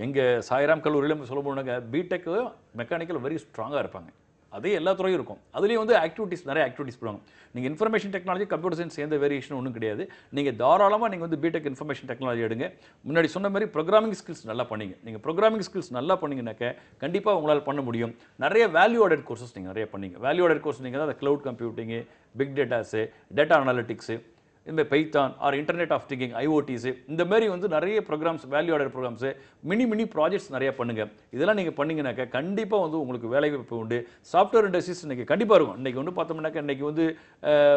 எங்கள் சாய்ராம் கல்லூரியில் சொல்ல போனாக்க பிடெக்கு மெக்கானிக்கல் வெரி ஸ்ட்ராங்காக இருப்பாங்க. அதே எல்லா துறையும் இருக்கும். அதுலேயும் வந்து நிறைய ஆக்டிவிட்டிஸ் பண்ணுவாங்க. நீங்கள் இன்ஃபர்மேஷன் டெக்னாலஜி கம்ப்யூட்டர் சயின்ஸ் எந்த வேரியேஷன் ஒன்றும் கிடையாது. நீங்கள் தாராளமாக நீங்கள் வந்து பிடெக் இன்ஃபர்மேஷன் டெக்னாலஜி எடுங்க. முன்னாடி சொன்ன மாதிரி ப்ரோக்ராமிங் ஸ்கில்ஸ் நல்லா பண்ணிங்க. நீங்கள் ப்ரோக்ராமிங் ஸ்கில்ஸ் நல்லா பண்ணிங்கனாக்க கண்டிப்பாக உங்களால் பண்ண முடியும். நிறைய வேல்யூ ஆடட் கோர்சஸ் நீங்கள் நிறைய பண்ணிங்க. வேல்யூ ஆடட் கோர்ஸ் நீங்கள் தான் அந்த cloud computing, big datas, data analytics, இந்த Python or internet of thinking IoTs இந்த மாதிரி வந்து நிறைய programs value added programs mini projects நிறைய பண்ணுங்க. இதெல்லாம் நீங்கள் பண்ணீங்கன்னாக்கா கண்டிப்பாக வந்து உங்களுக்கு வேலைவாய்ப்பு உண்டு. சாஃப்ட்வேர் இண்டஸ்ட்ரீஸ் இன்னைக்கு கண்டிப்பாக இருக்கும். இன்னைக்கு வந்து பார்த்தோம்னாக்கா இன்னைக்கு வந்து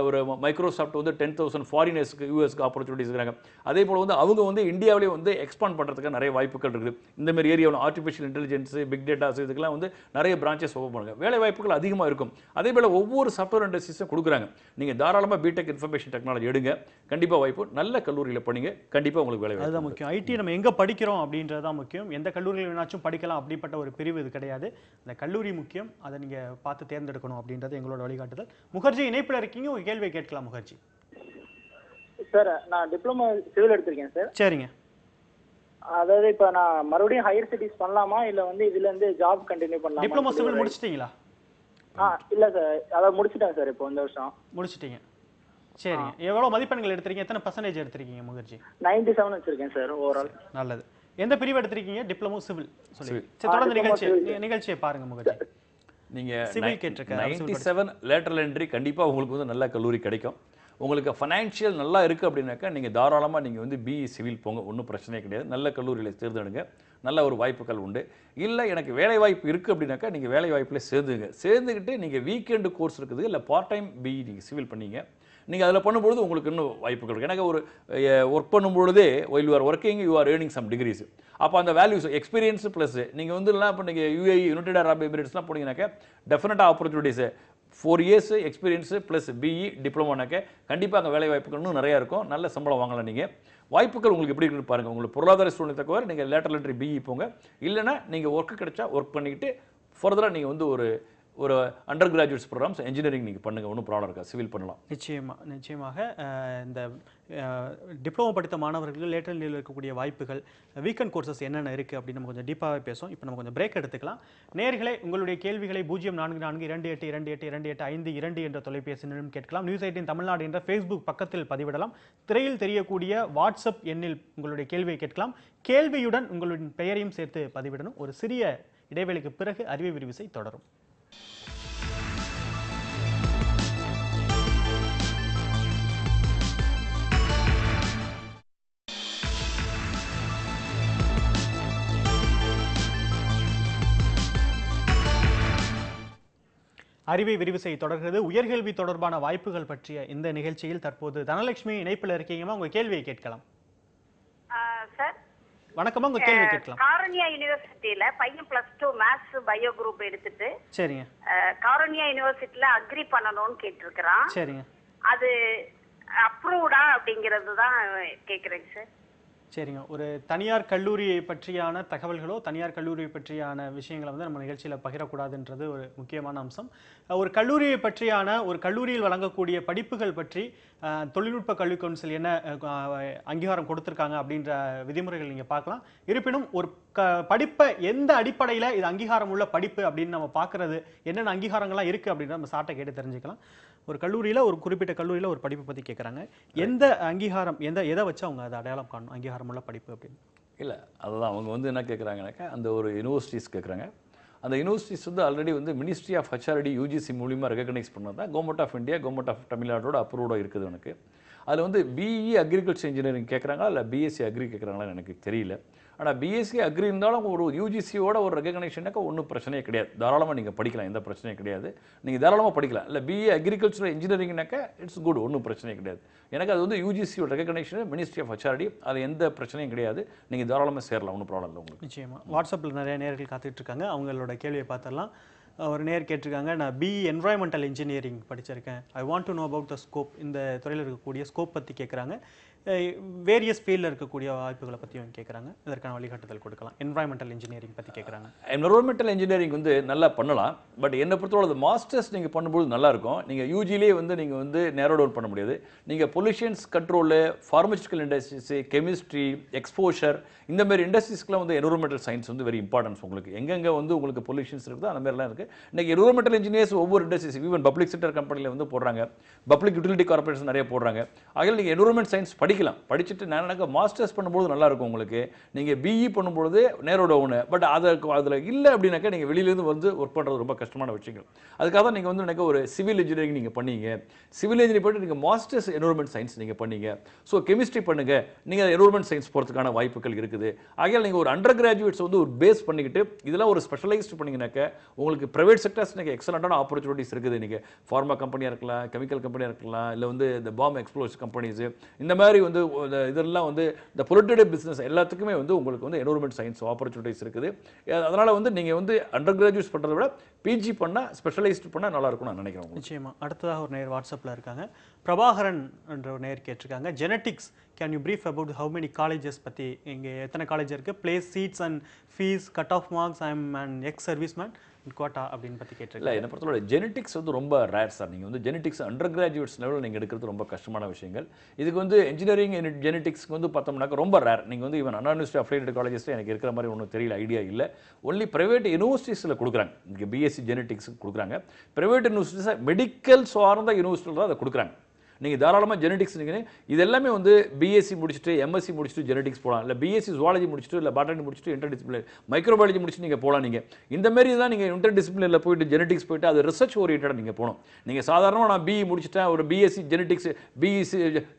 ஒரு மைக்ரோசாஃப்ட் வந்து 10,000 ஃபாரினர்ஸ்க்கு யூஎஸ்க்கு ஆப்பர்ச்சுனிட்டிஸ் இருக்கிறாங்க. அதே போல் வந்து அவங்க வந்து இந்தியாவிலே வந்து எக்ஸ்பாண்ட் பண்ணுறதுக்கு நிறைய வாய்ப்புகள் இருக்குது. இந்த மாதிரி ஏரியாவில் ஆர்டிஃபிஷியல் இன்டெலிஜென்ஸ் பிக் டேட்டாஸ் இதுக்கெல்லாம் வந்து நிறைய பிரான்ச்சஸ் ஓப்பன் பண்ணுங்க. வேலை வாய்ப்புகள் அதிகமாக இருக்கும். அதே போல் ஒவ்வொரு சாஃப்ட்வேர் இண்டஸ்ட்ரீஸும் கொடுக்குறாங்க. நீங்கள் தாராளமாக பிடெக் இன்ஃபர்மேஷன் டெக்னாலஜி எடுங்க, கண்டிப்பாக வாய்ப்பு. நல்ல கல்லூரியில் படிங்க, கண்டிப்பாக உங்களுக்கு வேலை. அதுதான் முக்கியம். ஐடி நம்ம எங்கே படிக்கிறோம் அப்படின்றது தான் முக்கியம். எந்த கல்லூரியில் வேணாச்சும் படிக்கலாம் அப்படிப்பட்ட ஒரு பிரிவு இது கிடையாது. அந்த கல்லூரி முக்கியம், அதை நீங்கள் பார்த்து தேர்ந்தெடுக்கணும் அப்படின்றது எங்களோட வழிகாட்டுதல். முகர்ஜி இணைப்பில் இருக்கீங்க, உங்கள் கேள்வியை கேட்கலாம் முகர்ஜி. சார் நான் டிப்ளமோ சிவில் எடுத்திருக்கேன் சார். சரிங்க. அதாவது இப்போ நான் மறுபடியும் ஹையர் ஸ்டடீஸ் பண்ணலாமா இல்லை வந்து இதுலேருந்து ஜாப் கண்டினியூ பண்ணலாமா? டிப்ளமோ சிவில் முடிச்சிட்டீங்களா? இல்லை சார், அதாவது முடிச்சிட்டேன் சார். இப்போ இந்த வருஷம் முடிச்சிட்டீங்க. சரிங்க. எவ்வளோ மதிப்பெண்கள் எடுத்திருக்கீங்க? எத்தனை பர்சன்டேஜ் எடுத்திருக்கீங்க முகர்ஜி? 97 வச்சிருக்கேன் சார் ஓவரால். நல்லது. எந்த பிரிவு எடுத்திருக்கீங்க? டிப்ளமோ சிவில் சொல்லி. சரி, தொடர்ந்து நிகழ்ச்சியை பாருங்க முகர்ஜி. நீங்கள் சிவில் கேட்டிருக்க 97 லேட்டரல் என்ட்ரி கண்டிப்பாக உங்களுக்கு வந்து நல்ல கல்லூரி கிடைக்கும். உங்களுக்கு ஃபைனான்ஷியல் நல்லா இருக்குது அப்படின்னாக்கா நீங்கள் தாராளமாக நீங்கள் வந்து பிஇ சிவில் போங்க, ஒன்றும் பிரச்சனையே கிடையாது. நல்ல கல்லூரியில் தேர்ந்தெடுங்க, நல்ல ஒரு வாய்ப்புகள் உண்டு. இல்லை எனக்கு வேலை வாய்ப்பு இருக்குது அப்படின்னாக்கா நீங்கள் வேலை வாய்ப்பில் சேர்ந்துக்கிட்டு நீங்கள் வீக்கெண்டு கோர்ஸ் இருக்குது, இல்லை பார்ட் டைம் பிஇ நீங்கள் சிவில் பண்ணீங்க, நீங்கள் அதில் பண்ணும்பொழுது உங்களுக்கு இன்னும் வாய்ப்புகள் இருக்குது. எனக்கு ஒரு ஒர்க் பண்ணும்பொழுதே while you are working you are earning some degrees. அப்போ அந்த வேல்யூஸ் எக்ஸ்பீரியன்ஸ் ப்ளஸ் நீங்கள் வந்து எல்லாம் இப்போ நீங்கள் UAE யுனைடெட் அரப் எமிரேட்ஸ்லாம் போனீங்கன்னாக்கா டெஃபினட்டாக opportunities 4 years experience plus BE டிப்ளமோனாக்க கண்டிப்பாக அங்கே வேலை வாய்ப்புகள் இன்னும் நிறையா இருக்கும். நல்ல சம்பளம் வாங்கலாம். நீங்கள் வாய்ப்புகள் உங்களுக்கு எப்படி இருக்குன்னு பாருங்கள். உங்களுக்கு பொருளாதார சூழ்நிலை தக்கவாறு நீங்கள் லேட்டரல் என்ட்ரி பிஇ போங்க. இல்லைனா நீங்கள் ஒர்க்கு கிடைச்சா ஒர்க் பண்ணிக்கிட்டு ஃபர்தராக நீங்கள் வந்து ஒரு அண்டர் கிராஜுவேட்ஸ் ப்ரோக்ராம்ஸ் இன்ஜினியரிங் நீங்கள் பண்ணுங்கள், ஒன்றும் ப்ராப்ளம் இருக்கா, சிவில் பண்ணலாம். நிச்சயமாக இந்த டிப்ளமோ படித்த மாணவர்களுக்கு லேட்டரல் நிலையில் இருக்கக்கூடிய வாய்ப்புகள், வீக்கெண்ட் கோர்சஸ் என்னென்ன இருக்குது அப்படின்னு நம்ம கொஞ்சம் டீப்பாகவே பேசுவோம். இப்போ நம்ம கொஞ்சம் பிரேக் எடுத்துக்கலாம். நேயர்களே, உங்களுடைய கேள்விகளை 0442282852 என்ற தொலைபேசியிலும் கேட்கலாம். நியூஸ் 18 தமிழ்நாடு என்ற ஃபேஸ்புக் பக்கத்தில் பதிவிடலாம். திரையில் தெரியக்கூடிய வாட்ஸ்அப் எண்ணில் உங்களுடைய கேள்வியை கேட்கலாம். கேள்வியுடன் உங்களுடைய பெயரையும் சேர்த்து பதிவிடணும். ஒரு சிறிய இடைவெளிக்கு பிறகு அறிவை விரிவிசை தொடரும். அறிவை விரிவிசை தொடர்கிறது. உயர்கல்வி தொடர்பான வாய்ப்புகள் பற்றிய இந்த நிகழ்ச்சியில் தற்போது தனலட்சுமி இணைப்பில் இருக்கீங்கம்மா, உங்க கேள்வியை கேட்கலாம். சார் வணக்கம்மா, உங்க கேள்வி கேட்கலாம். காரணியா யூனிவர்சிட்டியில பையன் +2 மேத்ஸ் பயோ குரூப் எடுத்துட்டு சரிங்க காரணியா யூனிவர்சிட்டியில அக்ரி பண்ணணும்னு கேட்டிருக்கிறான். சரிங்க. அது அப்ரூவ்டா அப்படிங்கிறது தான் கேக்குறேங்க சார். சரிங்க. ஒரு தனியார் கல்லூரியை பற்றியான தகவல்களோ தனியார் கல்லூரியை பற்றியான விஷயங்களை வந்து நம்ம நிகழ்ச்சியில் பகிரக்கூடாதுன்றது ஒரு முக்கியமான அம்சம். ஒரு கல்லூரியை பற்றியான, ஒரு கல்லூரியில் வழங்கக்கூடிய படிப்புகள் பற்றி தொழில்நுட்ப கல்வி கவுன்சில் என்ன அங்கீகாரம் கொடுத்துருக்காங்க அப்படின்ற விதிமுறைகள் நீங்கள் பார்க்கலாம். இருப்பினும் ஒரு படிப்பை எந்த அடிப்படையில் இது அங்கீகாரம் உள்ள படிப்பு அப்படின்னு நம்ம பார்க்கறது, என்னென்ன அங்கீகாரங்கள்லாம் இருக்குது அப்படின்ற நம்ம சாட்டை கேட்டு தெரிஞ்சுக்கலாம். ஒரு கல்லூரியில், ஒரு குறிப்பிட்ட கல்லூரியில் ஒரு படிப்பை பற்றி கேட்குறாங்க. எந்த அங்கீகாரம், எதை வச்சு அவங்க அதை அடையாளம் காணும் அங்கீகாரம் உள்ள படிப்பு அப்படின்னு? இல்லை, அதுதான் அவங்க வந்து என்ன கேட்குறாங்கனாக்கா, அந்த ஒரு யூனிவர்சிட்டிஸ் கேட்குறாங்க. அந்த யூனிவர்சிட்டிஸ் வந்து ஆல்ரெடி வந்து மினிஸ்ட்ரி ஆஃப் HRD UGC மூலியமாக ரெகக்னைஸ் பண்ணது தான். Government of India, government of தமிழ்நாடோட அப்ரூவ்டாக இருக்குது எனக்கு. அதில் வந்து பிஇ அக்ரிகல்ச்சர் இன்ஜினியரிங் கேட்குறாங்களா இல்லை பிஎஸ்சி அக்ரி கேட்குறாங்களான்னு எனக்கு தெரியல. ஆனால் பிஎஸ்சி அக்ரி இருந்தாலும் ஒரு யூஜிசியோட ஒரு ரெகக்னேஷனாக்கா ஒன்றும் பிரச்சனையே கிடையாது. தாராளமாக நீங்கள் படிக்கலாம், எந்த பிரச்சனையும் கிடையாது. நீங்கள் தாராளமாக படிக்கலாம். இல்லை பிஏ அக்ரிகல்ச்சர் இன்ஜினியரிங்னாக்கா இட்ஸ் குட், ஒன்றும் பிரச்சனையே கிடையாது. எனக்கு அது வந்து யூஜிசியோட ரெகக்னேஷன், மினிஸ்ட்ரி ஆஃப் HRD, அது எந்த பிரச்சனையும் கிடையாது. நீங்கள் தாராளமாக சேரலாம், ஒன்றும் ப்ராப்ளம் இல்லை உங்களுக்கு. நிச்சயமாக. வாட்ஸ்அப்பில் நிறைய நேயர்கள் காத்துட்டு இருக்காங்க, அவங்களோட கேள்வியை பார்த்துடலாம். ஒரு நேர் கேட்டிருக்காங்க, நான் பிஇ என்வரான்மெண்டல் இன்ஜினியரிங் படிச்சிருக்கேன், ஐ want to know about the scope. இந்த துறையில் இருக்கக்கூடிய ஸ்கோப் பற்றி கேட்குறாங்க. வேரியஸ் ஃபீல்டில் இருக்கக்கூடிய வாய்ப்புகளை பற்றியும் கேட்குறாங்க. இதற்கான வழிகாட்டுதல் கொடுக்கலாம். என்வரான்மெண்டல் இன்ஜினியரிங் பற்றி கேட்குறாங்க. என்வரான்மெண்டல் இன்ஜினியரிங் வந்து நல்லா பண்ணலாம். பட் என்னை பொறுத்தவரை அது மாஸ்டர்ஸ் நீங்கள் பண்ணும்போது நல்லாயிருக்கும். நீங்கள் யூஜிலே வந்து நீங்கள் வந்து நேரோ டவுன் பண்ண முடியாது. நீங்கள் pollutions control, pharmaceutical industries, chemistry, exposure, இந்த மாதிரி இண்டஸ்ட்ரீஸ்க்குலாம் வந்து என்வரான்மெண்டல் சயின்ஸ் வந்து வெரி இம்பார்ட்டன்ஸ். உங்களுக்கு எங்கெங்கே வந்து உங்களுக்கு பொல்யூஷன்ஸ் இருக்குதோ அந்த மாதிரிலாம் இருக்குது. இன்றைக்கி என்வரான்மெண்டல் இன்ஜினியர்ஸ் ஒவ்வொரு இண்டஸ்ட்ரீஸ், ஈவன் பப்ளிக் செக்டர் கம்பெனியில் வந்து போடுறாங்க, பப்ளிக் யூட்டிலிட்டி கார்பரேஷன் நிறைய போடுறாங்க. ஆகிய நீங்கள் என்வரான்மெண்ட் சயின்ஸ் படிங்க. படிக்கலாம். படிச்சுட்டு நான் மாஸ்டர்ஸ் பண்ணும்போது நல்லா இருக்கும் உங்களுக்கு. நீங்கள் பிஇ பண்ணும்பொழுது நேரோட ஒன்று. பட் அதில் இல்லை அப்படின்னாக்கா நீங்கள் வெளியிலேருந்து வந்து ஒர்க் பண்ணுறது ரொம்ப கஷ்டமான விஷயங்கள். அதுக்காக தான் நீங்கள் வந்து எனக்கு ஒரு சிவில் இன்ஜினியரிங் நீங்கள் பண்ணீங்க. சிவில் இன்ஜினியரிங் பண்ணிட்டு நீங்கள் மாஸ்டர்ஸ் என்விரான்மெண்ட் சயின்ஸ் நீங்கள் பண்ணீங்க. ஸோ கெமிஸ்ட்ரி பண்ணுங்க, நீங்கள் என்விரான்மெண்ட் சயின்ஸ் போகிறதுக்கான வாய்ப்புகள் இருக்குது. ஆகையால் நீங்கள் ஒரு அண்டர் கிராஜுவேட்ஸ் வந்து ஒரு பேஸ் பண்ணிக்கிட்டு இதெல்லாம் ஒரு ஸ்பெஷலைஸ்ட் பண்ணிங்கனாக்கா உங்களுக்கு ப்ரைவேட் செக்டர்ஸ் நீங்கள் எக்ஸலண்ட்டான ஆப்பர்ச்சுனிட்டிஸ் இருக்குது. நீங்கள் ஃபார்மா கம்பெனியாக இருக்கலாம், கெமிக்கல் கம்பெனியாக இருக்கலாம், இல்லை வந்து இந்த பாம் எக்ஸ்ப்ளோசிவ் கம்பெனிஸு, இந்த மாதிரி வந்து இதெல்லாம் வந்து இந்த பொலிட்டேட்டிவ் பிஸ்னஸ் எல்லாத்துக்குமே வந்து உங்களுக்கு வந்து என்விரான்மெண்ட் சயின்ஸ் ஆப்பர்ச்சுனிட்டிஸ் இருக்குது. அதனால் வந்து நீங்கள் வந்து அண்டர் கிராஜுவேட்ஸ் பண்ணுறதை விட பிஜி பண்ணால் ஸ்பெஷலைஸ்ட் பண்ணால் நல்லா இருக்கும்னு நான் நினைக்கிறேன். நிச்சயமா. அடுத்ததாக ஒரு நேர் வாட்ஸ்அப்பில் இருக்காங்க. பிரபாகரன் என்ற ஒரு நேர் கேட்டிருக்காங்க, genetics can you brief about how many colleges பற்றி, இங்கே எத்தனை காலேஜ் இருக்குது, place, seats and fees, cut off marks, I M and ex service man quota அப்படின்னு பற்றி கேட்டிருக்கேன். இல்லை, என்னை பொறுத்தவரை ஜெனட்டிக்ஸ் வந்து ரொம்ப ரேர் சார். நீங்கள் வந்து ஜெனட்டிக்ஸ் அண்டர் கிராஜுவேட்ஸ் லெவலில் நீங்கள் எடுக்கிறது ரொம்ப கஷ்டமான விஷயங்கள். இதுக்கு வந்து இன்ஜினியரிங் ஜெனட்டிக்ஸ்க்கு வந்து பார்த்தோம்னாக்க ரொம்ப ரேர். நீங்கள் வந்து ஈவன் அண்ணா யூனிவர்சிட்டி அஃபிலியேட்டட் காலேஜஸில் எனக்கு இருக்கிற மாதிரி ஒன்றும் தெரியல, ஐடியா இல்லை. ஒன்லி ப்ரைவேட் யூனிவர்சிட்டிஸில் கொடுக்குறாங்க. இங்கே பிஎஸ்சி ஜெனட்டிக்ஸ் கொடுக்குறாங்க. ப்ரைவேட் யூனிவர்சிட்டிஸை மெடிக்கல் சார்ந்த யூனிவர்சிட்டியில் தான் அதை கொடுக்குறாங்க. நீங்கள் தாராளமாக ஜெனட்டிக்ஸ் நீங்கள் இது எல்லாமே வந்து பிஎஸ்சி முடிச்சுட்டு எம்எஸ்சி முடிச்சுட்டு ஜெனட்டிக்ஸ் போகலாம். இல்லை பிஎஸ்சி ஜுவாலஜி முடிச்சுட்டு இல்லை பாட்டனி முடிச்சுட்டு இன்டர் டிசிப்ளினர் மைக்ரோபாலஜி முடிச்சுட்டு நீங்கள் போகலாம். நீங்கள் இந்த மாதிரி தான் நீங்கள் இன்டர் டிசிப்ளினில் போயிட்டு ஜெனட்டிக்ஸ் போயிட்டு அது ரிசர்ச் ஓரியன்டாக நீங்கள் போகணும். நீங்கள் சாதாரணமாக நான் பிஇ முடிச்சுட்டேன், ஒரு பிஎஸ்சி ஜெனட்டிக்ஸ் பிஎஸ்சி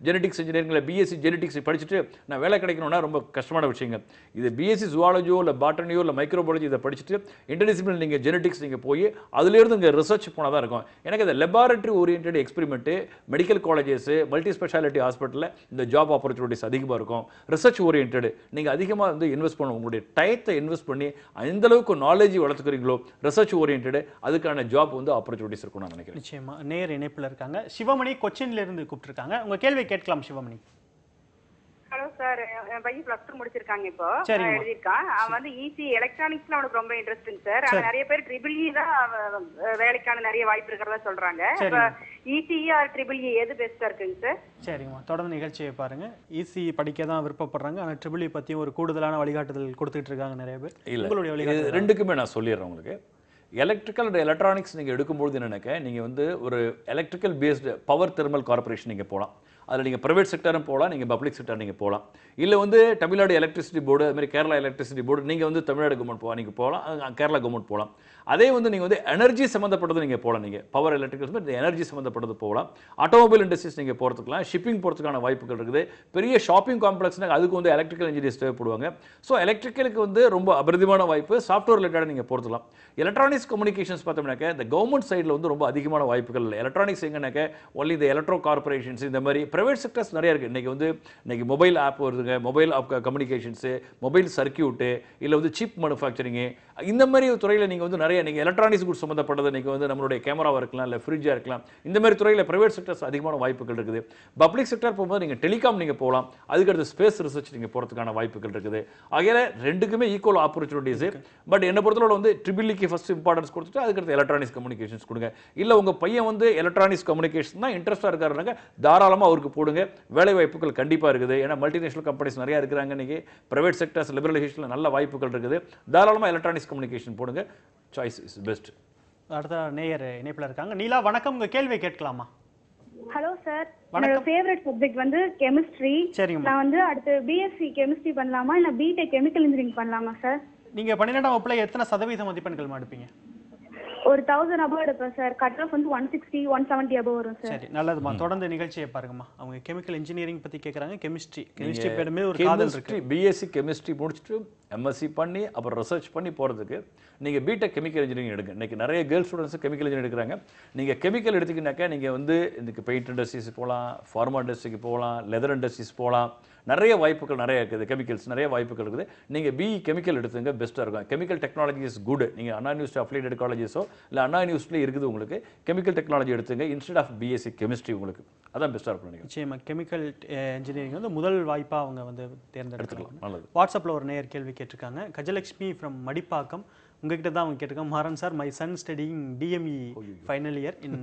ஜெனட்டிக்ஸ் இன்ஜினியரிங்கில் பிஎஸ்சி ஜெனட்டிக்ஸ் படிச்சுட்டு நான் வேலை கிடைக்கணும்னா ரொம்ப கஷ்டமான விஷயங்கள். இது பிஎஸ்சி ஜுவாலஜியோ இல்லை பாட்டனியோ இல்லை மைக்ரோபாலஜி இதை படிச்சுட்டு இன்டர் டிசிப்ளின் நீங்கள் ஜெனட்டிக்ஸ் நீங்கள் போய் அதுலேருந்து இங்கே ரிசர்ச் போனால் தான் இருக்கும். எனக்கு அந்த laboratory oriented experiment medical colleges multi speciality ஹாஸ்பிட்டலில் இந்த ஜாப் ஆப்பர்ச்சுனிட்டிஸ் அதிகமாக இருக்கும். ரிசர்ச் ஓரியன்ட் நீங்கள் அதிகமாக வந்து இன்வெஸ்ட் பண்ணணும். உங்களுடைய டயத்தை இன்வெஸ்ட் பண்ணி எந்த அளவுக்கு நாலேஜ் வளர்த்துக்கிறீங்களோ ரிசர்ச் ஓரியன்ட் அதுக்கான ஜாப் வந்து ஆப்பர்ச்சுனிட்டிஸ் இருக்கும் நான் நினைக்கிறேன். நிச்சயமா. நேர் இணைப்பில் இருக்காங்க. சிவமணி கொச்சின்ல இருந்து கூப்பிட்டுருக்காங்க. உங்க கேள்வி கேட்கலாம் சிவமணி. ஹலோ சார், என் பையன் +2 முடிச்சிருக்காங்க, இப்போ எழுதியிருக்கான். அவன் வந்து இசி எலக்ட்ரானிக்ஸ்ல அவனுக்கு ரொம்ப இன்ட்ரெஸ்டிங் சார். ஆனா நிறைய பேர் ட்ரிபிள் தான் வேலைக்கான நிறைய வாய்ப்பு இருக்கிறதா சொல்றாங்க. இப்ப இசி ஆர் ட்ரிபிள் எது பெஸ்டா இருக்குங்க சார்? சரிம்மா, தொடர்ந்து நிகழ்ச்சியை பாருங்க. இசி படிக்க தான் விருப்பப்படுறாங்க, ஆனால் ட்ரிபிள் பற்றியும் ஒரு கூடுதலான வழிகாட்டுதல் கொடுத்துட்டு இருக்காங்க நிறைய பேர். உங்களுடைய வழிகாட்டுதல் ரெண்டுக்குமே நான் சொல்லிடுறேன் உங்களுக்கு. எலக்ட்ரிக்கல் அண்ட் எலக்ட்ரானிக்ஸ் நீங்கள் எடுக்கும்போது என்னென்னாக்க நீங்கள் வந்து ஒரு electrical based power thermal corporation நீங்கள் போகலாம். அதில் நீங்கள் ப்ரைவேட் செக்டரும் போகலாம், நீங்கள் பப்ளிக் செக்டர் நீங்கள் போகலாம். இல்லை வந்து தமிழ்நாடு எலக்ட்ரிசிட்டி போர்டு, அதுமாதிரி கேரளா எலக்ட்ரிசிட்டி போர்டு, நீங்கள் வந்து தமிழ்நாடு கவர்மெண்ட் போகலாம், நீங்கள் போகலாம், கேரளா கவர்மெண்ட் போகலாம். அதே வந்து நீங்கள் வந்து எனர்ஜி சம்மந்தப்பட்டது நீங்கள் போகலாம். நீங்கள் பவர் எலக்ட்ரிக்கல் எனர்ஜி சம்மந்தப்பட்டது போகலாம். ஆட்டோமொபைல் இண்டஸ்ட்ரீஸ் நீங்கள் போகிறதுக்கலாம், ஷிப்பிங் போகிறதுக்கான வாய்ப்புகள் இருக்குது. பெரிய ஷாப்பிங் காம்ப்ளெக்ஸ்னால் அதுக்கு வந்து எலக்ட்ரிக்கல் இன்ஜினியர்ஸ் தேவைப்படுவாங்க. ஸோ எலக்ட்ரிக்கலுக்கு வந்து ரொம்ப அபரிதமான வாய்ப்பு. சாஃப்ட்வேர் ரிலேட்டடாக நீங்கள் போகிறதுக்கலாம். எலக்ட்ரானிக்ஸ் கம்யூனிகேஷன்ஸ் பார்த்தோம்னாக்க இந்த கவர்மெண்ட் சைடில் வந்து ரொம்ப அதிகமான வாய்ப்புகள் இல்லை. எலக்ட்ரானிக்ஸ் எங்கன்னாக்க ஒன்லி இந்த எலக்ட்ரோ கார்பரேஷன்ஸ் இந்த மாதிரி ப்ரைவேட் செக்டர்ஸ் நிறைய இருக்குது. இன்றைக்கி மொபைல் ஆப் வருதுங்க, mobile app communications, mobile circuit, இல்லை வந்து சிப் மேனுஃபேக்சரிங்கு, இந்த மாதிரி துறையில் நீங்கள் வந்து நிறைய நீங்கள் எலக்ட்ரானிக்ஸ் குட்ஸ் சம்மந்தப்பட்டது நீங்கள் வந்து நம்மளுடைய கேமராவாக இருக்கலாம், இல்லை ஃப்ரிட்ஜாக இருக்கலாம். இந்த மாதிரி துறையில் ப்ரைவேட் செக்டர்ஸ் அதிகமான வாய்ப்புகள் இருக்குது. பப்ளிக் செக்டர் போகும்போது நீங்கள் டெலிகாம் நீங்கள் போகலாம். அதுக்கடுத்து ஸ்பேஸ் ரிசர்ச் நீங்கள் போகிறதுக்கான வாய்ப்புகள் இருக்குது. ஆகையால் ரெண்டுக்குமே ஈக்குவல் ஆப்பர்ச்சுனிட்டிஸு. பட் என்னை பொறுத்தவரை வந்து ட்ரிபிள்க்கு ஃபஸ்ட் இம்பார்ட்டன்ஸ் கொடுத்துட்டு அதுக்கடுத்து எலக்ட்ரானிக்ஸ் கம்யூனிகேஷன்ஸ் கொடுங்க. இல்லை உங்கள் பையன் வந்து எலக்ட்ரானிக்ஸ் கம்யூனிகேஷன் தான் இன்ட்ரெஸ்ட்டாக இருக்காருனாங்க தாராளமாக அவருக்கு போடுங்க. வேலை வாய்ப்புகள் கண்டிப்பாக இருக்குது. ஏன்னா மல்டிநேஷனல் கம்பெனிஸ் நிறையா இருக்கிறாங்க. இன்றைக்கி ப்ரைவேட் செக்டர்ஸ் லிபரலைசேஷனில் நல்ல வாய்ப்புகள் இருக்குது. தாராளமாக எலக்ட்ரானிக்ஸ் கம்யூனிகேஷன் போடுங்க. Choice is best. அடுத்த நேயர் இணைப்பில் இருக்காங்க. நீலா, வணக்கம். உங்கள் கேள்வியை கேட்கலாமா? ஹலோ சார், என்னோட ஃபேவரட் சப்ஜெக்ட் வந்து கெமிஸ்ட்ரி. நான் வந்து அடுத்து பிஎஸ்சி கெமிஸ்ட்ரி பண்ணலாமா இல்லை பிடெக் கெமிக்கல் இன்ஜினியரிங் பண்ணலாமா சார்? நீங்கள் 12ஆம் வகுப்புல எத்தனை சதவீத மதிப்பெண்கள் எடுப்பீங்க? ஒரு 1000 above எடுப்பேன் சார். கட் ஆஃப் வந்து 160 170 above வரும் சார். சரி, நல்லதுமா. தொடர்ந்து நிகழ்ச்சியை பாருங்கம்மா. அவங்க கெமிக்கல் இன்ஜினியரிங் பத்தி கேக்குறாங்க. கெமிஸ்ட்ரி பேருமே ஒரு காதல் இருக்கு. பிஎஸ்சி கெமிஸ்ட்ரி முடிச்சுட்டு எம்எஸ்சி பண்ணி அப்புறம் ரிசர்ச் பண்ணி போகிறதுக்கு நீங்கள் பிடெக் கெமிக்கல் இன்ஜினியரிங் எடுங்க. இன்றைக்கி நிறைய கேர்ள்ஸ் ஸ்டூடெண்ட்ஸ் கெமிக்கல் இன்ஜினியரிங் எடுக்கிறாங்க. நீங்கள் கெமிக்கல் எடுத்திங்கனாக்கா நீங்கள் வந்து இன்றைக்கி பெயிண்ட் இண்டஸ்ட்ரீஸ் போகலாம், ஃபார்மா இண்டஸ்ட்ரிக்கு போகலாம், லெதர் இண்டஸ்ட்ரீஸ் போகலாம். நிறைய வாய்ப்புகள் நிறைய இருக்குது. கெமிக்கல்ஸ் நிறைய வாய்ப்புகள் இருக்குது. நீங்கள் பிஇ கெமிக்கல் எடுத்துங்க, பெஸ்ட்டாக இருக்கும். Chemical technology is good. நீங்கள் அண்ணா யூனிவர்சிட்டி அஃபிலியேட்டட் காலேஜஸோ இல்லை அண்ணா யூனிவர்சிட்டியில் இருக்குது உங்களுக்கு. கெமிக்கல் டெக்னாலஜி எடுத்துங்க இன்ஸ்டெட் ஆஃப் பிஎஸ்சி கெமிஸ்ட்ரி. உங்களுக்கு அதான் பெஸ்ட்டாக இருக்கும். நிச்சயமாக கெமிக்கல் இன்ஜினியரிங் வந்து முதல் வாய்ப்பாக அவங்க வந்து தேர்ந்தெடுத்துக்கலாம். நல்லது. வாட்ஸ்அப்பில் ஒரு நேயர் கேள்வி கேட்டிருக்காங்க. கஜலட்சுமி ஃப்ரம் மடிப்பாக்கம். உங்ககிட்ட தான் அவங்க கேட்டிருக்காங்க. Maran sir, my son studying DME final year in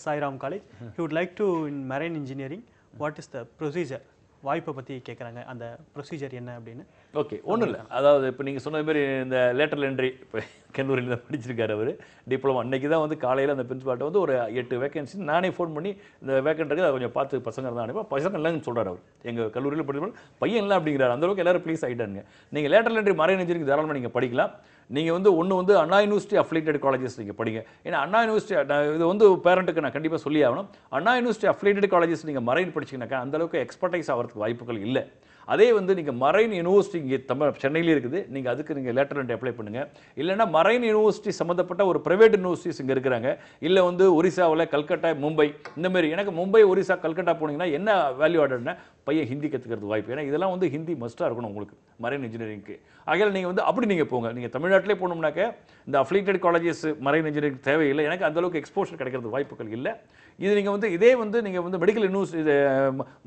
Sairam college. He would like to in marine engineering. What is the procedure? வாய்ப்பை பற்றி கேட்குறாங்க. அந்த ப்ரொசீஜர் என்ன அப்படின்னு ஓகே, ஒன்றும் இல்லை. அதாவது இப்போ நீங்கள் சொன்ன மாதிரி இந்த லேட்டரல் என்ட்ரி இப்போ கல்லூரியில் தான் படிச்சிருக்காரு அவர் டிப்ளமோ. அன்றைக்கி தான் வந்து காலையில் அந்த பிரின்சிபால்ட்ட வந்து ஒரு 8 வேகன்சி நானே ஃபோன் பண்ணி இந்த வேக்கன்ட் இருக்குது அதை கொஞ்சம் பார்த்து பசங்க தான் அனுப்பி பசங்க இல்லைன்னு சொல்கிறார் அவர். எங்கள் கல்லூரியில் படிக்கும் பையன் இல்லை அப்படிங்கிறார். அந்தளவுக்கு எல்லோரும் ப்ளீஸ் ஆகிட்டானுங்க. நீங்கள் லேட்டரல் என்ட்ரி மரைன் இன்ஜினியரிங் தாராளமாக நீங்கள் படிக்கலாம். நீங்கள் வந்து ஒன்று வந்து அண்ணா யூனிவர்சிட்டி அஃபிலியேட்டட் காலேஜஸ் நீங்கள் படிங்க. ஏன்னா அண்ணா யூனிவர்சிட்டி இது வந்து பேரண்ட்டுக்கு நான் கண்டிப்பாக சொல்லி ஆகணும். அண்ணா யூனிவர்சிட்டி அஃபிலியேட்டட் காலேஜஸ் நீங்கள் மரைன் படிச்சிங்கனாக்கா அந்தளவுக்கு எக்ஸ்பர்டைஸ் ஆகிறதுக்கு வாய்ப்புகள் இல்லை. அதே வந்து நீங்கள் மரைன் யூனிவர்சிட்டி இங்கே சென்னையிலே இருக்குது, நீங்கள் அதுக்கு நீங்கள் லேட்டரல் என்ட்ரி அப்ளை பண்ணுங்கள். இல்லைன்னா மரைன் யூனிவர்சிட்டி சம்மந்தப்பட்ட ஒரு ப்ரைவேட் யூனிவர்சிட்டிஸ் இங்கே இருக்கிறாங்க. இல்லை வந்து ஒரிசாவில் கல்கட்டா மும்பை இந்தமாரி. எனக்கு மும்பை ஒரிசா கல்கட்டா போனீங்கன்னா என்ன வேல்யூ ஆடட்னா பையன் ஹிந்தி கற்றுக்கிறது வாய்ப்பு. ஏன்னா இதெல்லாம் வந்து ஹிந்தி மஸ்ட்டாக இருக்கணும் உங்களுக்கு மரைன் இன்ஜினியரிங்க்கு. ஆகையால் நீங்கள் வந்து அப்படி நீங்கள் போங்க. நீங்கள் தமிழ்நாட்டிலே போனோம்னாக்க இந்த அஃபிலியேட்டட் காலேஜஸ் மரைன் இன்ஜினியரிங் தேவையில்லை. எனக்கு அந்தளவுக்கு எக்ஸ்போஷர் கிடைக்கிறது வாய்ப்புகள் இல்லை. இது நீங்கள் வந்து இதே வந்து நீங்கள் வந்து மெடிக்கல் யூனிவர்சிட்டி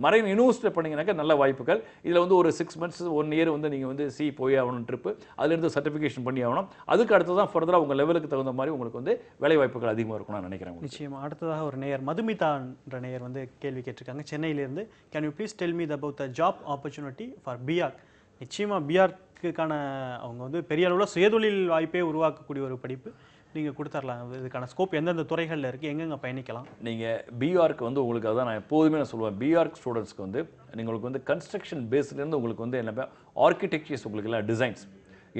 மரைன் யூனிவர்சிட்டியில் பண்ணிங்கனாக்கா நல்ல வாய்ப்புகள். இதில் வந்து ஒரு 6 months 1 year வந்து நீங்கள் வந்து போய் ஆகணும் ட்ரிப்பு, அதுலேருந்து சர்டிஃபிகேஷன் பண்ணி ஆகணும். அதுக்கு அடுத்து தான் ஃபர்தராக உங்கள் லெவலுக்கு தகுந்த மாதிரி உங்களுக்கு வந்து வேலை வாய்ப்புகள் அதிகமாக இருக்கும் நான் நினைக்கிறேன். நிச்சயமாக. அடுத்ததாக ஒரு நேயர் மதுமிதா என்ற நேயர் வந்து கேள்வி கேட்டிருக்காங்க சென்னையிலேருந்து. Can you please tell me about the job opportunity for B.Arch? நிச்சயமாக பிஆர்க்குக்கான அவங்க வந்து பெரிய அளவில் சுயதொழில் வாய்ப்பே உருவாக்கக்கூடிய ஒரு படிப்பு நீங்கள் கொடுத்துடலாம். இதுக்கான ஸ்கோப் எந்தெந்த துறைகளில் இருக்குது, எங்கெங்கே பயணிக்கலாம்? நீங்கள் பிஆர்க்கு வந்து உங்களுக்கு அதான் நான் எப்போதுமே நான் சொல்லுவேன், பிஆர்க் ஸ்டூடெண்ட்ஸ்க்கு வந்து உங்களுக்கு வந்து கன்ஸ்ட்ரக்ஷன் பேஸ்லேருந்து உங்களுக்கு வந்து என்ன ஆர்கிடெக்சர்ஸ் உங்களுக்கு எல்லாம் டிசைன்ஸ்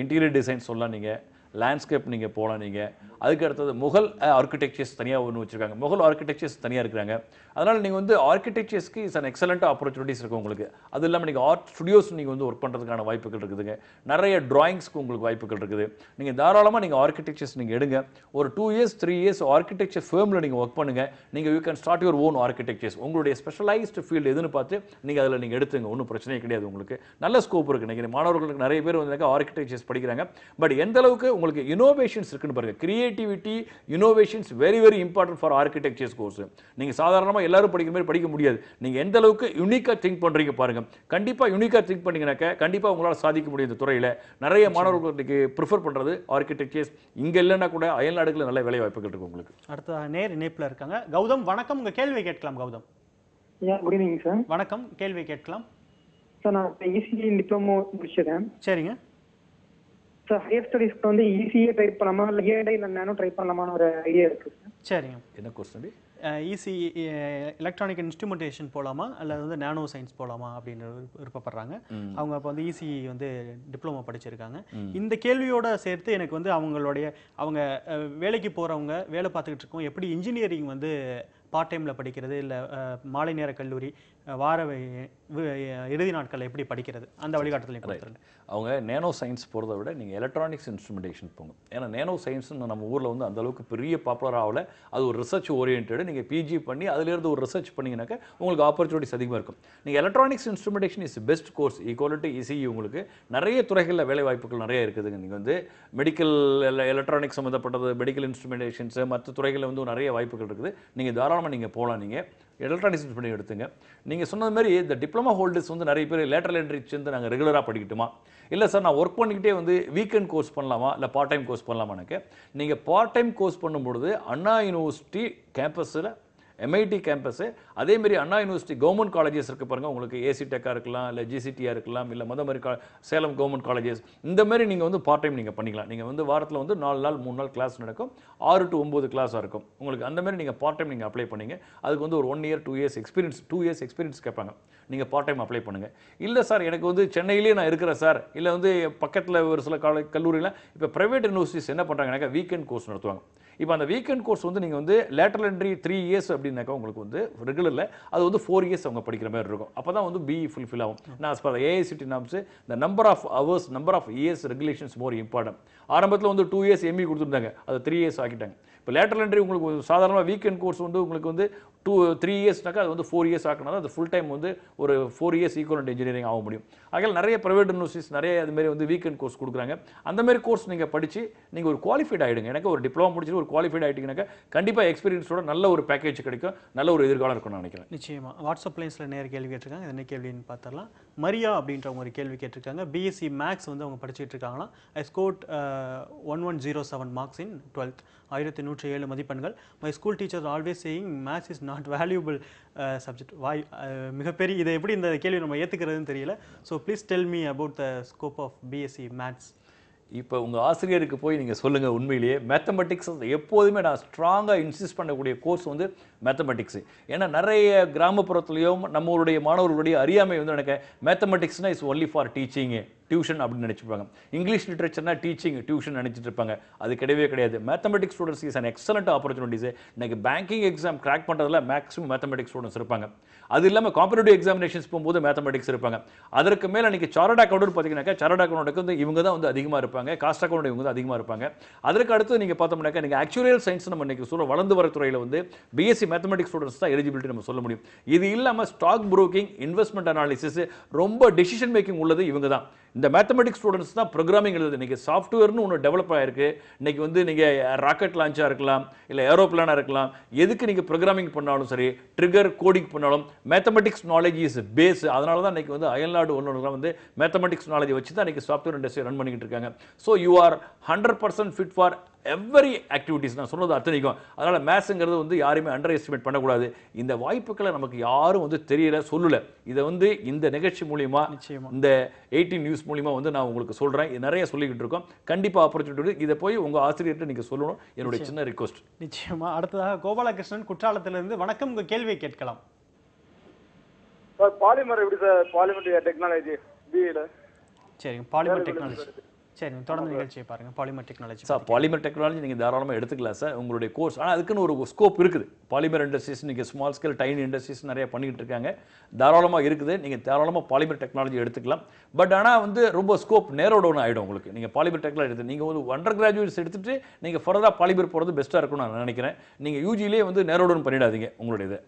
இன்டீரியர் டிசைன்ஸ் சொல்லலாம். நீங்கள் லேண்ட்ஸ்கேப் நீங்கள் போகலாம். நீங்கள் அதுக்கு அடுத்தது முகல் ஆர்கிடெக்சர்ஸ் தனியாக ஒன்று வச்சுருக்காங்க, முகல் ஆர்கிடெக்சர்ஸ் தனியாக இருக்கிறாங்க. அதனால் நீங்கள் வந்து ஆர்கிடெக்சர்ஸ்க்கு இஸ் அன் எக்ஸலண்ட் ஆப்பர்ச்சுனிட்டிஸ் இருக்கும் உங்களுக்கு. அது இல்லாமல் நீங்கள் ஆர்ட் ஸ்டுடியோஸ் நீங்கள் வந்து ஒர்க் பண்ணுறதுக்கான வாய்ப்புகள் இருக்குதுங்க. நிறைய ட்ராயிங்ஸ்க்கு உங்களுக்கு வாய்ப்புகள் இருக்குது. நீங்கள் தாராளமாக நீங்கள் ஆர்கிடெக்சர்ஸ் நீங்கள் எடுங்க. ஒரு 2 years 3 years ஆர்கிடெக்சர் ஃபேர்மில் நீங்கள் ஒர்க் பண்ணுங்கள். நீங்கள் you can start your own architectures. உங்களுடைய ஸ்பெஷலைஸ்டு ஃபீல்டு எதுன்னு பார்த்து நீங்கள் அதில் நீங்கள் எடுத்துங்க. ஒன்றும் பிரச்சனையே கிடையாது. உங்களுக்கு நல்ல ஸ்கோப் இருக்குது. நீங்கள் மாணவர்களுக்கு நிறைய பேர் வந்து ஆர்கிடெக்சர்ஸ் படிக்கிறாங்க. பட் எந்த அளவுக்கு உங்களுக்கு இனோவேஷன்ஸ் இருக்குன்னு பாருங்கள். Creativity innovations very very important for architectures course. நீங்கள் சாதாரணமாக எல்லாரும் படிக்கிற மாதிரி படிக்க முடியாது. நீங்கள் எந்த அளவுக்கு யூனிக்காக திங்க் பண்ணுறீங்க பாருங்கள். கண்டிப்பாக யூனிக்காக திங்க் பண்ணிங்கனாக்கா கண்டிப்பாக உங்களால் சாதிக்க முடியும். இந்த துறையில் நிறைய மாணவர்களுக்கு ப்ரிஃபர் பண்ணுறது ஆர்கிடெக்சர்ஸ். இங்கே இல்லைன்னா கூட அயல் நாடுகளில் நல்ல வேலை வாய்ப்புகள் இருக்குது உங்களுக்கு. அடுத்த நேர் இணைப்பில் இருக்காங்க. கௌதம் வணக்கம், உங்கள் கேள்வி கேட்கலாம். Gautam good evening sir. வணக்கம், கேள்வி கேட்கலாம் சார். நான் இசிஇ டிப்ளமோ முடிச்சிருக்கேன். சரிங்க சார். ஹையர் ஸ்டடீஸ்க்கு வந்து இசிஏ ட்ரை பண்ணலாமா இல்லை ஏஐ இல்லை நானோ ட்ரை பண்ணலாமான்னு ஒரு ஐடியா இருக்குது சார். சரிங்க. என்ன கோர்ஸ் தம்பி? இசி எலக்ட்ரானிக் இன்ஸ்ட்ருமெண்டேஷன் போகலாமா அல்லது வந்து நானோ சயின்ஸ் போகலாமா அப்படின்னு விருப்பப்படுறாங்க. அவங்க இப்போ வந்து இசி வந்து டிப்ளமோ படிச்சிருக்காங்க. இந்த கேள்வியோட சேர்த்து எனக்கு வந்து அவங்க வேலைக்கு போகிறவங்க வேலை பார்த்துக்கிட்டு இருக்கோம், எப்படி இன்ஜினியரிங் வந்து பார்ட் டைமில் படிக்கிறது இல்லை மாலை நேர கல்லூரி வார இறுதி நாட்களில் எப்படி படிக்கிறது, அந்த வழிகாட்டுதலையும் கொடுத்துருங்க. அவங்க நேனோ சயின்ஸ் போகிறத விட நீங்கள் எலக்ட்ரானிக்ஸ் இன்ஸ்ட்ருமெண்டேஷன் போங்க. ஏன்னா நேனோ சயின்ஸ்னு நம்ம ஊரில் வந்து அந்தளவுக்கு பெரிய பாப்புலர் ஆகல. அது ஒரு ரிசர்ச் ஓரியன்ட். நீங்கள் பிஜி பண்ணி அதிலேருந்து ஒரு ரிசர்ச் பண்ணிங்கனாக்கா உங்களுக்கு ஆப்பர்ச்சுனிட்டிஸ் அதிகமாக இருக்கும். நீங்கள் electronics instrumentation is best course equal to ECE. உங்களுக்கு நிறைய துறைகளில் வேலை வாய்ப்புகள் நிறைய இருக்குதுங்க. நீங்கள் வந்து மெடிக்கல் எலக்ட்ரானிக்ஸ் சம்மந்தப்பட்டது மெடிக்கல் இன்ஸ்ட்ருமெண்டேஷன்ஸ் மற்ற துறைகளில் வந்து நிறைய வாய்ப்புகள் இருக்குது. நீங்கள் தாராளமாக நீங்கள் போகலாம். நீங்கள் எலக்ட்ரானிக்ஸ் பண்ணி எடுத்துங்க. நீங்கள் சொன்னது மாதிரி இந்த டிப்ளமா ஹோல்டர்ஸ் வந்து நிறைய பேர் லேட்டரல் என்ட்ரி வந்து நாங்கள் ரெகுலராக படிக்கட்டுமா, இல்லை சார் நான் ஒர்க் பண்ணிக்கிட்டே வந்து வீக்கெண்ட் கோர்ஸ் பண்ணலாமா இல்லை பார்ட் டைம் கோர்ஸ் பண்ணலாமான்னு. நீங்கள் பார்ட் டைம் கோர்ஸ் பண்ணும்பொழுது அண்ணா யூனிவர்சிட்டி கேம்பஸில் எம்ஐடி கேம்பஸு அதேமாரி அண்ணா யூனிவர்சிட்டி கவர்மெண்ட் காலேஜஸ் இருக்குது பாருங்கள். உங்களுக்கு ஏசி டெக்காக இருக்கலாம், இல்லை ஜிசிடியாக இருக்கலாம், இல்லை மாதிரி சேலம் கவர்மெண்ட் காலேஜஸ். இந்த மாதிரி நீங்கள் வந்து பார்ட் டைம் நீங்கள் பண்ணிக்கலாம். நீங்கள் வந்து வாரத்தில் வந்து 4 நாள் 3 நாள் கிளாஸ் நடக்கும், 6 to 9 கிளாஸாக இருக்கும் உங்களுக்கு. அந்த மாதிரி நீங்கள் பார்ட் டைம் நீங்கள் அப்ளை பண்ணிங்க. அதுக்கு வந்து ஒரு 1 year 2 years experience 2 years experience கேட்பாங்க. நீங்கள் பார்ட் டைம் அப்ளை பண்ணுங்கள். இல்லை சார் எனக்கு வந்து சென்னையிலேயே நான் இருக்கிறேன் சார், இல்லை வந்து பக்கத்தில் ஒரு சில கல்லூரியில் இப்போ ப்ரைவேட் யூனிவர்சிட்டிஸ் என்ன பண்ணுறாங்கனாக்கா வீக்கெண்ட் கோர்ஸ் நடத்துவாங்க. இப்போ அந்த வீக்கெண்ட் கோர்ஸ் வந்து நீங்கள் வந்து லேட்டரல் என்ட்ரி 3 years அப்படின்னாக்கா உங்களுக்கு வந்து ரெகுலரில் அது வந்து 4 years அவங்க படிக்கிற மாதிரி இருக்கும். அப்போ தான் வந்து பிஇ ஃபுல்ஃபில் ஆகும். நான் as per ஏஐசிடி நாம்ஸ் இந்த number of hours number of years regulations more important. ஆரம்பத்தில் வந்து 2 years எம்இ கொடுத்துருந்தாங்க, அது 3 years ஆக்கிட்டாங்க. இப்போ லேட்டரல் என்ட்ரி உங்களுக்கு சாதாரணமாக வீக்கெண்ட் கோர்ஸ் வந்து உங்களுக்கு வந்து 3 yearsனாக்கா அது வந்து 4 years ஆக்கினா அது ஃபுல் டைம் வந்து ஒரு 4 years ஈக்குவலண்ட் இன்ஜினியரிங் ஆக முடியும். ஆகையால் நிறைய ப்ரைவேட் யூனிவர்சிட்டிஸ் நிறைய அதுமாரி வந்து வீக்கெண்ட் கோர்ஸ் கொடுக்குறாங்க. அந்தமாரி கோர்ஸ் நீங்கள் படித்து நீங்கள் ஒரு குவாலிஃபைட் ஆகிடுங்க. எனக்கு ஒரு டிப்ளமோ முடிச்சுட்டு ஒரு குவாலிஃபைட் ஆகிட்டீங்கன்னாக்கா கண்டிப்பாக எக்ஸ்பீரியன்ஸோட நல்ல ஒரு பேக்கேஜ் கிடைக்கும், நல்ல ஒரு எதிர்காலம் இருக்கும்னு நினைக்கிறேன். நிச்சயமாக. வாட்ஸ்அப் லைன்ஸில் நேர கேள்வி கேட்டிருக்காங்க. என்ன கேள்வின்னு பார்த்துடலாம். மரியா அப்படின்றவங்க ஒரு கேள்வி கேட்டிருக்காங்க. பிஎஸ்சி மேக்ஸ் வந்து அவங்க படிச்சுட்டு இருக்காங்களாம். ஐ ஸ்கோர்ட் 1107 marks in 12th. 1107 மதிப்பெண்கள். My school teachers always saying maths is not valuable subject. Why? மிகப்பெரிய இதை எப்படி இந்த கேள்வி நம்ம ஏற்றுக்கிறதுன்னு தெரியல. So please tell me about the scope of BSc Maths. இப்போ உங்கள் ஆசிரியருக்கு போய் நீங்கள் சொல்லுங்கள், உண்மையிலேயே மேத்தமெட்டிக்ஸ் எப்போதுமே நான் ஸ்ட்ராங்காக இன்சிஸ்ட் பண்ணக்கூடிய கோர்ஸ் வந்து மேத்தமெட்டிக்ஸு. ஏன்னா நிறைய கிராமப்புறத்துலேயும் நம்மளுடைய மாணவர்களுடைய அறியாமை வந்து எனக்கு மேத்தமெட்டிக்ஸ்னால் is only for teaching, tuition அப்படின்னு நினச்சிப்பாங்க. இங்கிலீஷ் லிட்ரேச்சர்னா டீச்சிங், டியூஷன் நினச்சிட்டு இருப்பாங்க. அது கிடையவே கிடையாது. Mathematics students is an excellent opportunities. இன்னைக்கு பேங்கிங் எக்ஸாம் கிராக் பண்ணுறதுல மேக்ஸிமம் மேத்தமெட்டிக்ஸ் ஸ்டூடெண்ட்ஸ் இருப்பாங்க. அது இல்லாமல் காம்படிட்டிவ் எக்ஸாமினேஷன்ஸ் போகும்போது மேத்தமெட்டிக்ஸ் இருப்பாங்க. அதற்கு மேலே இன்றைக்கி சார்ட் அக்கௌண்ட் பார்த்தீங்கன்னாக்கா சார்ட் அக்கௌண்ட்டுக்கு வந்து இவங்க தான் வந்து அதிகமாக இருப்பாங்க, காஸ்ட் அக்கௌண்ட் இவங்க தான் அதிகமாக இருப்பாங்க. அதற்கு அடுத்து நீங்கள் பார்த்தோம்னாக்கா நீங்கள் ஆக்சுவரியல் சயின்ஸ் நம்ம இன்றைக்கி சொல்ல வளர்ந்து வர துறையில் வந்து பிஎஸ்சி மேத்தமெட்டிக்ஸ் ஸ்டூடெண்ட்ஸ் தான் எலிஜிபிலிட்டி நம்ம சொல்ல முடியும். இது இல்லாமல் ஸ்டாக் புரோக்கிங், இன்வெஸ்ட்மெண்ட் அனாலிசிஸ், ரொம்ப டெசிஷன் மேக்கிங் உள்ளது இவங்க தான். இந்த மேத்தமெட்டிக்ஸ் ஸ்டூடெண்ட்ஸ் தான் ப்ரோக்ராமிங் எழுதுது. இன்றைக்கி சாஃப்ட்வேர்னு ஒன்று டெவலப் ஆகிருக்கு. இன்றைக்கி வந்து நீங்கள் ராக்கெட் லான்ச்சாக இருக்கலாம், இல்லை ஏரோப்ளானாக இருக்கலாம், எதுக்கு நீங்கள் ப்ரோக்ராமிங் பண்ணாலும் சரி, ட்ரிகர் கோடிங் பண்ணாலும் மேத்தமெட்டிக்ஸ் நாலேஜ் இஸ் பேஸ். அதனால தான் இன்றைக்கி வந்து அயல்நாடு ஒன்றுலாம் வந்து மேத்தமெட்டிக்ஸ் நாலேஜ் வச்சு தான் இன்றைக்கி சாஃப்ட்வேர் இண்டஸ்ட்ரி ரன் பண்ணிக்கிட்டு இருக்காங்க. So you are 100% fit for every activities. நான் சொன்னது அத்தனைக்கும். அதனால் மேத்ஸுங்கிறது வந்து யாருமே அண்டர் எஸ்டிமேட் பண்ணக்கூடாது. இந்த வாய்ப்புகளை நமக்கு யாரும் வந்து தெரியல, சொல்லலை. இதை வந்து இந்த நிகழ்ச்சி மூலிமா, இந்த 18 நியூஸ் மூலிமா வந்து நான் உங்களுக்கு சொல்கிறேன். நிறைய சொல்லிக்கிட்டு இருக்கோம். கண்டிப்பாக ஆப்பர்ச்சுனிட்டி. இதை போய் உங்கள் ஆசிரியர்கிட்ட நீங்கள் சொல்லணும். என்னுடைய சின்ன ரிக்வஸ்ட். நிச்சயமா. அடுத்ததாக கோபாலகிருஷ்ணன் குற்றாலத்திலிருந்து. வணக்கம், உங்கள் கேள்வியை கேட்கலாம். சார் பாலிமர் எப்படி சார்? பாலிமர் டெக்னாலஜி பிஇல. சரிங்க, பாலிமர் டெக்னாலஜி. சரி, தொடர்ந்து நிகழ்ச்சியை பாருங்க. Polymer technology sir, polymer technology நீங்கள் தாராளமாக எடுத்துக்கலாம் சார், உங்களுடைய கோர்ஸ். ஆனால் அதுக்குன்னு ஒரு ஸ்கோப் இருக்குது. பாலிமர் இண்டஸ்ட்ரீஸ் நீங்கள் ஸ்மால் ஸ்கேல் டைனி இண்டஸ்ட்ரீஸ் நிறைய பண்ணிக்கிட்டு இருக்காங்க. தாராளமாக இருக்குது. நீங்கள் தாராளமாக பாலிமர் டெக்னாலஜி எடுத்துக்கலாம். பட் ஆனால் வந்து ரொம்ப ஸ்கோப் நேரோடவுன் ஆகிடும் உங்களுக்கு. நீங்கள் பாலிமர் டெக்னாலஜி எடுத்து நீங்கள் ஒரு அண்டர் கிராஜுவேட்ஸ் எடுத்துகிட்டு நீங்கள் ஃபர்தராக பாலிமர் போகிறது பெஸ்ட்டாக இருக்கும்னு நான் நினைக்கிறேன். நீங்கள் யூஜிலே வந்து நேரோடவுன் பண்ணிடாதீங்க உங்களுடைய இதை.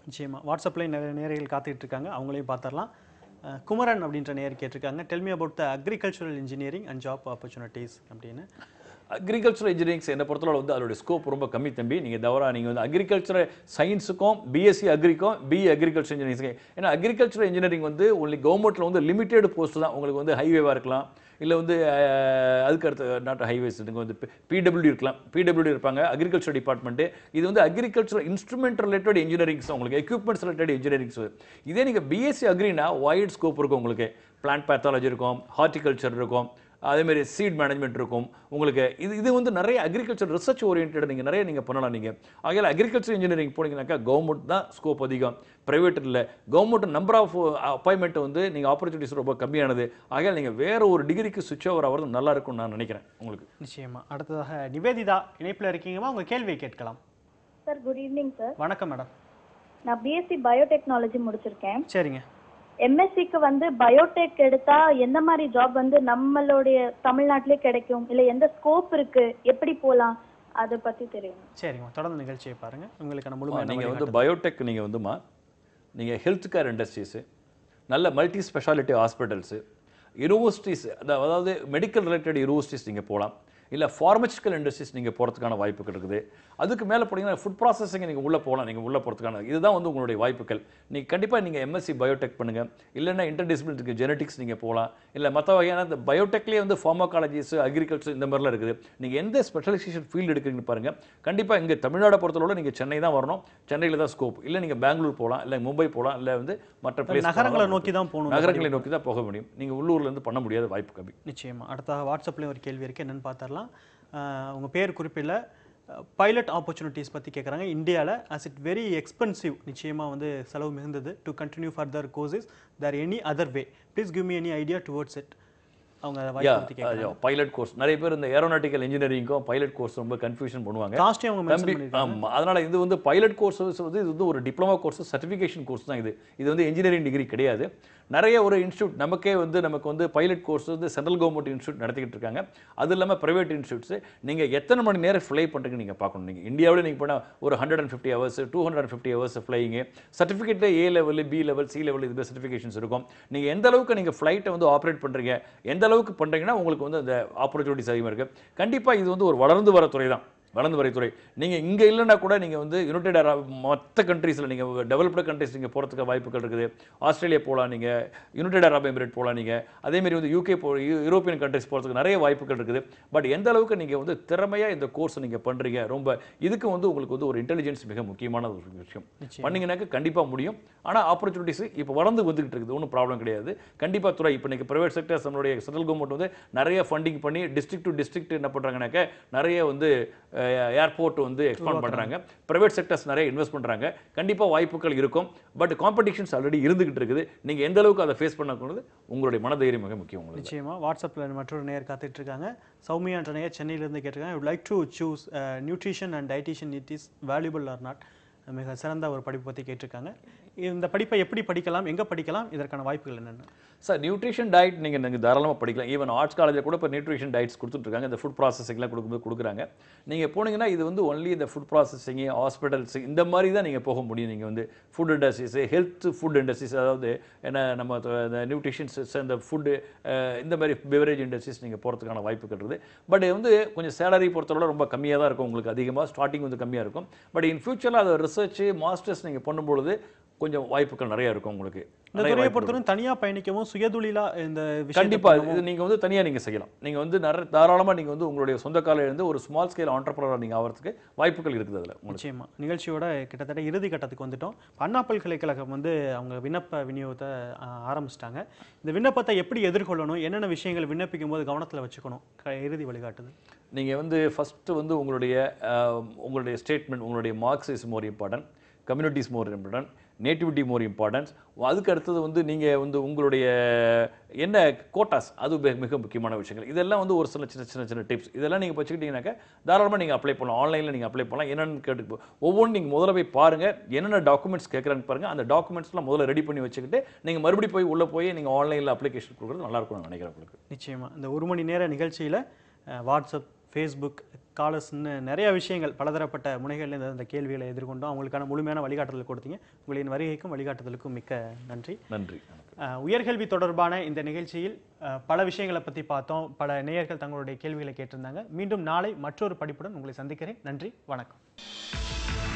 நிச்சயமாக. வாட்ஸ்அப்லேயும் நிறைய நேயர்கள் காத்துக்கிட்டு இருக்காங்க, அவங்களையும் பார்த்துடலாம். குமரன் அப்படின்ற நேயர் கேட்டிருக்காங்க, tell me about the agricultural engineering and job opportunities அப்படின்னு. அக்ரிகல்ச்சரல் இன்ஜினியரிங்ஸ் என்ன பொறுத்தளவு வந்து அதோடைய ஸ்கோப் ரொம்ப கம்மி தம்பி. நீங்கள் தவிர நீங்கள் வந்து அக்ரிகல்ச்சர் சயின்ஸுக்கும் பிஎஸ்சி அக்ரிக்கும் பிஇ அக்ரிகல்ச்சர் இன்ஜினியரிங். ஏன்னா அக்ரிகல்ச்சரல் இன்ஜினியரிங் வந்து ஒன்லி கவர்மெண்ட்டில் வந்து லிமிட்டெட் போஸ்ட் தான். உங்களுக்கு வந்து ஹைவேவாக இருக்கலாம், இல்லை வந்து அதுக்கு அடுத்து நாட் ஹைவேஸ் வந்து பிடபிள்யூ இருக்கலாம், பிடபிள்யூ இருப்பாங்க அக்ரிகல்ச்சர் டிபார்ட்மெண்ட்டு. இது வந்து அக்ரிகல்ச்சர் இன்ஸ்ட்ருமெண்ட் ரிலேட்டட் இன்ஜினியரிங்ஸ், உங்களுக்கு எக்யூப்மெண்ட்ஸ் ரிலேட்டட் இன்ஜினியரிங்ஸ். இதே நீங்கள் பிஎஸ்சி அக்ரினா வைட் ஸ்கோப் இருக்கும். உங்களுக்கு பிளான்ட் பேத்தாலஜி இருக்கும், ஹார்டிகல்ச்சர் இருக்கும், அதேமாதிரி சீட் மேனேஜ்மெண்ட் இருக்கும் உங்களுக்கு. இது வந்து நிறைய அக்ரிகல்ச்சர் ரிசர்ச் ஓரியன்ட் நீங்கள் பண்ணலாம். நீங்கள் ஆகையால் அக்ரிகல்ச்சர் இன்ஜினியரிங் போனீங்கன்னாக்கா கவர்மெண்ட் தான் ஸ்கோப் அதிகம், ப்ரைவேட் இல்லை. கவர்மெண்ட் நம்பர் ஆஃப் அப்பாயின்மெண்ட் வந்து நீங்கள் ஆப்பர்ச்சுனிட்டிஸ் ரொம்ப கம்மியானது. ஆகையால் நீங்கள் வேறு ஒரு டிகிரிக்கு சுவிட்ச் ஓவர் ஆகிறது நல்லா இருக்கும்னு நான் நினைக்கிறேன் உங்களுக்கு. நிச்சயமா. அடுத்ததாக நிவேதிதா இணைப்பில் இருக்கீங்கம்மா, உங்கள் கேள்வியை கேட்கலாம். Sir good evening sir. வணக்கம் மேடம். நான் பிஎஸ்சி பயோடெக்னாலஜி முடிச்சிருக்கேன். சரிங்க. எம்எஸ்சிக்கு வந்து பயோடெக் எடுத்தா எந்த மாதிரி ஜாப் வந்து நம்மளுடைய தமிழ்நாட்டிலே கிடைக்கும், இல்லை எந்த ஸ்கோப் இருக்கு, எப்படி போகலாம், அதை பற்றி தெரியும். சரிம்மா, தொடர்ந்து நிகழ்ச்சியை பாருங்க. உங்களுக்கான முழுமையான நீங்கள் வந்து பயோடெக் நீங்கள் வந்துமா நீங்கள் ஹெல்த் கேர் இண்டஸ்ட்ரீஸு, நல்ல மல்டி ஸ்பெஷாலிட்டி ஹாஸ்பிட்டல்ஸு, யூனிவர்சிட்டிஸ், அதாவது மெடிக்கல் ரிலேட்டட் யூனிவர்சிட்டிஸ் நீங்கள் போகலாம். இல்லை ஃபார்மசிக்கல் இண்டஸ்ட்ரீஸ் நீங்கள் போகிறதுக்கான வாய்ப்புகள் இருக்குது. அதுக்கு மேலே போனீங்கன்னா ஃபுட் ப்ராசஸிங் நீங்கள் உள்ளே போகலாம். நீங்கள் உள்ளே போகிறதுக்கான இதுதான் வந்து உங்களுடைய வாய்ப்புகள். நீங்கள் கண்டிப்பாக நீங்கள் எம்எஸ்சி பயோடெக் பண்ணுங்கள். இல்லைன்னா இன்டர்டிசிப்ளினரி ஜெனட்டிக்ஸ் நீங்கள் போகலாம். இல்லை மற்ற வகையான இந்த பயோடெக்லேயே வந்து ஃபார்மகாலஜிஸ், அக்ரிகல்ச்சர் இந்த மாதிரிலாம் இருக்குது. நீங்கள் எந்த ஸ்பெஷலைசேஷன் ஃபீல்டு எடுக்கிறீங்கன்னு பாருங்கள். கண்டிப்பாக இங்கே தமிழ்நாடை பொறுத்தளவு நீங்கள் சென்னை தான் வரணும். சென்னையில் தான் ஸ்கோப். இல்லை நீங்கள் பெங்களூர் போகலாம், இல்லை மும்பை போகலாம், இல்லை வந்து மற்ற பிளேஸ் நகரங்களை நோக்கி தான் போகணும். நகரங்களை நோக்கி தான் போக முடியும். நீங்கள் உள்ளூர்லேருந்து பண்ண முடியாத வாய்ப்பு கம்மி. நிச்சயமாக. அடுத்த வாட்ஸ்அப்லேயும் ஒரு கேள்வி இருக்குது, என்னென்னு பார்த்துடலாம். உங்கள் பேர் குறிப்பில்லை, பைலட் ஆப்பர்ச்சுனிட்டிஸ் பற்றி கேட்குறாங்க. இந்தியாவில் as it very expensive, நிச்சயமாக வந்து செலவு மிகுந்தது, to continue further courses, there any other way, please give me any idea towards it. அவங்க பைலட் கோர்ஸ் நிறைய பேர் இந்த ஏரோநாட்டிக்கல் இன்ஜினியரிங்கும் பைலட் கோர்ஸ் ரொம்ப கன்ஃபியூஷன் பண்ணுவாங்க. அதனால இது வந்து பைலட் கோர்ஸ் வந்து இது வந்து ஒரு டிப்ளமா கோர்ஸ், சர்டிஃபிகேஷன் கோர்ஸ் தான். இது வந்து இன்ஜினியரிங் டிகிரி கிடையாது. நிறைய ஒரு இன்ஸ்டியூட் நமக்கு வந்து பைலட் கோர்ஸ் வந்து சென்ட்ரல் கவர்மெண்ட் இன்ஸ்டியூட் நடத்திக்கிட்டு இருக்காங்க. அது இல்லாமல் ப்ரைவேட் இன்ஸ்டியூட்ஸ். நீங்கள் எத்தனை மணி நேரம் ஃப்ளை பண்ணுறீங்கன்னு நீங்கள் பார்க்கணும். நீங்கள் இந்தியாவில் நீங்கள் போனால் ஒரு 150 ஹவர்ஸ் 250 ஹவர்ஸ் ஃப்ளையிங்கு. சர்டிஃபிகேட்டில் A level, B level, C level இது சர்டிஃபிகேஷன்ஸ் இருக்கும். நீங்கள் எந்த அளவுக்கு நீங்கள் ஃப்ளைட்டை வந்து ஆப்ரேட் பண்ணுறீங்க, எந்த அளவுக்கு பண்ணுறீங்கன்னா உங்களுக்கு வந்து அந்த ஆப்பர்ச்சுனிட்டிஸ் அதிகமாக இருக்குது. கண்டிப்பாக இது வந்து ஒரு வளர்ந்து வர துறை தான். வளர்ந்து வரை துறை. நீங்கள் இங்கே இல்லைன்னா கூட நீங்கள் வந்து யுனைடெட் அரப் மற்ற கண்ட்ரீஸில் நீங்கள் டெவலப்டு கண்ட்ரீஸ் நீங்கள் போகிறதுக்கு வாய்ப்புகள் இருக்குது. ஆஸ்திரேலியா போகலாம், நீங்கள் யுனைடெட் அரப் எமிரேட் போகலாம், நீங்கள் அதேமாரி வந்து யூகே யூரோப்பியன் கண்ட்ரிஸ் போகிறதுக்கு நிறைய வாய்ப்புகள் இருக்குது. பட் எந்த அளவுக்கு நீங்கள் வந்து திறமையாக இந்த கோர்ஸ் நீங்கள் பண்ணுறீங்க, ரொம்ப இதுக்கு வந்து உங்களுக்கு வந்து ஒரு இன்டெலிஜென்ஸ் மிக முக்கியமான ஒரு விஷயம். பண்ணிங்கனாக்க கண்டிப்பாக முடியும். ஆனால் ஆப்பர்ச்சுனிட்டிஸ் இப்போ வளர்ந்து வந்துகிட்டு இருக்குது, ஒன்றும் ப்ராப்ளம் கிடையாது. கண்டிப்பாக துறை இப்போ இன்றைக்கி ப்ரைவேட் செக்டர்ஸ் நம்மளுடைய சென்ட்ரல் கவர்மெண்ட் வந்து நிறைய ஃபண்டிங் பண்ணி டிஸ்ட்ரிக்ட் டு டிஸ்ட்ரிக்ட் என்ன பண்ணுறாங்கனாக்க நிறைய வந்து ஏர்போர்ட் வந்து எக்ஸ்பாண்ட் பண்ணுறாங்க. ப்ரைவேட் செக்டர்ஸ் நிறைய இன்வெஸ்ட் பண்ணுறாங்க. கண்டிப்பாக வாய்ப்புகள் இருக்கும். பட் காம்படிஷன்ஸ் ஆல்ரெடி இருந்துகிட்டு இருக்குது. நீங்கள் எந்த அளவுக்கு அதை ஃபேஸ் பண்ணக்கூடாது, உங்களுடைய மனதைரியம் மிக முக்கியம். உங்களுக்கு நிச்சயமா. வாட்ஸ்அப்பில் மற்றொரு நேயர் காத்துட்டு இருக்காங்க. சௌமியா என்ற நேயர் சென்னையிலிருந்து கேட்டிருக்காங்க, I would like to choose nutrition and dietician, it is valuable or not? மிக சிறந்த ஒரு படிப்பு பற்றி கேட்டிருக்காங்க. இந்த படிப்பை எப்படி படிக்கலாம், எங்கே படிக்கலாம், இதற்கான வாய்ப்புகள் என்னென்ன? சார், நியூட்ரிஷன் டயட் நீங்கள் தாராளமாக படிக்கலாம். ஈவன் ஆர்ட்ஸ் காலேஜில் கூட இப்போ நியூட்ரிஷன் டயட்ஸ் கொடுத்துட்ருக்காங்க. இந்த ஃபுட் ப்ராசஸிங்லாம் கொடுக்குறாங்க. நீங்கள் போனீங்கன்னா இது வந்து ஒன்லி இந்த ஃபுட் ப்ராசஸிங், ஹாஸ்பிட்டல்ஸ் இந்த மாதிரி தான் நீங்கள் போக முடியும். நீங்கள் வந்து food industries, health food industries, அதாவது என்ன நம்ம இந்த நியூட்ரிஷன்ஸ், இந்த ஃபுட்டு இந்த மாதிரி பெவரேஜ் இண்டஸ்ட்ரீஸ் நீங்கள் போகிறதுக்கான வாய்ப்புகள் இருக்குது. பட் வந்து கொஞ்சம் சேலரி பொறுத்தவரை ரொம்ப கம்மியாக தான் இருக்கும். உங்களுக்கு அதிகமாக ஸ்டார்டிங் வந்து கம்மியாக இருக்கும். பட் இன் ஃபியூச்சரில் அதை ரிசர்ச் மாஸ்டர்ஸ் நீங்கள் பண்ணும்பொழுது கொஞ்சம் வாய்ப்புகள் நிறைய இருக்கும். உங்களுக்கு இந்த துறையை பொறுத்தவரை தனியாக பயணிக்கவும் சுயதொழிலா இந்த கண்டிப்பாக இது நீங்கள் வந்து தனியாக நீங்கள் செய்யலாம். நீங்கள் வந்து தாராளமாக நீங்கள் வந்து உங்களுடைய சொந்த காலையில் இருந்து ஒரு ஸ்மால் ஸ்கேல் ஆண்டர்பிரனர் நீங்கள் ஆகிறதுக்கு வாய்ப்புகள் இருக்குது. அதில் நிச்சயமா. நிகழ்ச்சியோட கிட்டத்தட்ட இறுதி கட்டத்துக்கு வந்துட்டோம். அண்ணா பல்கலைக்கழகம் வந்து அவங்க விண்ணப்ப விநியோகத்தை ஆரம்பிச்சிட்டாங்க. இந்த விண்ணப்பத்தை எப்படி எதிர்கொள்ளணும், என்னென்ன விஷயங்கள் விண்ணப்பிக்கும் போது கவனத்தில் வச்சுக்கணும், இறுதி வழிகாட்டுது? நீங்கள் வந்து ஃபஸ்ட்டு வந்து உங்களுடைய ஸ்டேட்மெண்ட், உங்களுடைய marks is more important, communities more important, nativity more importance. அதுக்கு அடுத்தது வந்து நீங்கள் வந்து உங்களுடைய என்ன கோட்டாஸ், அது மிக முக்கியமான விஷயங்கள். இதெல்லாம் வந்து ஒரு சில சின்ன டிப்ஸ். இதெல்லாம் நீங்கள் வச்சுக்கிட்டீங்கன்னாக்கா தாராளமாக நீங்கள் அப்ளை பண்ணலாம். ஆன்லைனில் நீங்கள் அப்ளை பண்ணலாம். என்னென்னு கேட்டு ஒவ்வொன்றும் நீங்கள் முதல்ல போய் பாருங்கள், என்னென்ன டாக்குமெண்ட்ஸ் கேட்குறான்னு பாருங்கள். அந்த டாக்குமெண்ட்ஸ்லாம் முதல்ல ரெடி பண்ணி வச்சுக்கிட்டு நீங்கள் மறுபடியும் போய் உள்ளே போய் நீங்கள் ஆன்லைனில் அப்ளிகேஷன் கொடுக்குறது நல்லாயிருக்கும் நான் நினைக்கிறேன் உங்களுக்கு. நிச்சயமாக. இந்த 1 மணி நேர நிகழ்ச்சியில் வாட்ஸ்அப், ஃபேஸ்புக், காலர்ஸ்ன்னு நிறைய விஷயங்கள் பலதரப்பட்ட முனைகளில் இந்த கேள்விகளை எதிர்கொண்டோம். அவங்களுக்கான முழுமையான வழிகாட்டுதல் கொடுத்தீங்க. உங்களின் வருகைக்கும் வழிகாட்டுதலுக்கும் மிக்க நன்றி. நன்றி. உயர்கல்வி தொடர்பான இந்த நிகழ்ச்சியில் பல விஷயங்களை பற்றி பார்த்தோம். பல நேயர்கள் தங்களுடைய கேள்விகளை கேட்டிருந்தாங்க. மீண்டும் நாளை மற்றொரு படிப்புடன் உங்களை சந்திக்கிறேன். நன்றி, வணக்கம்.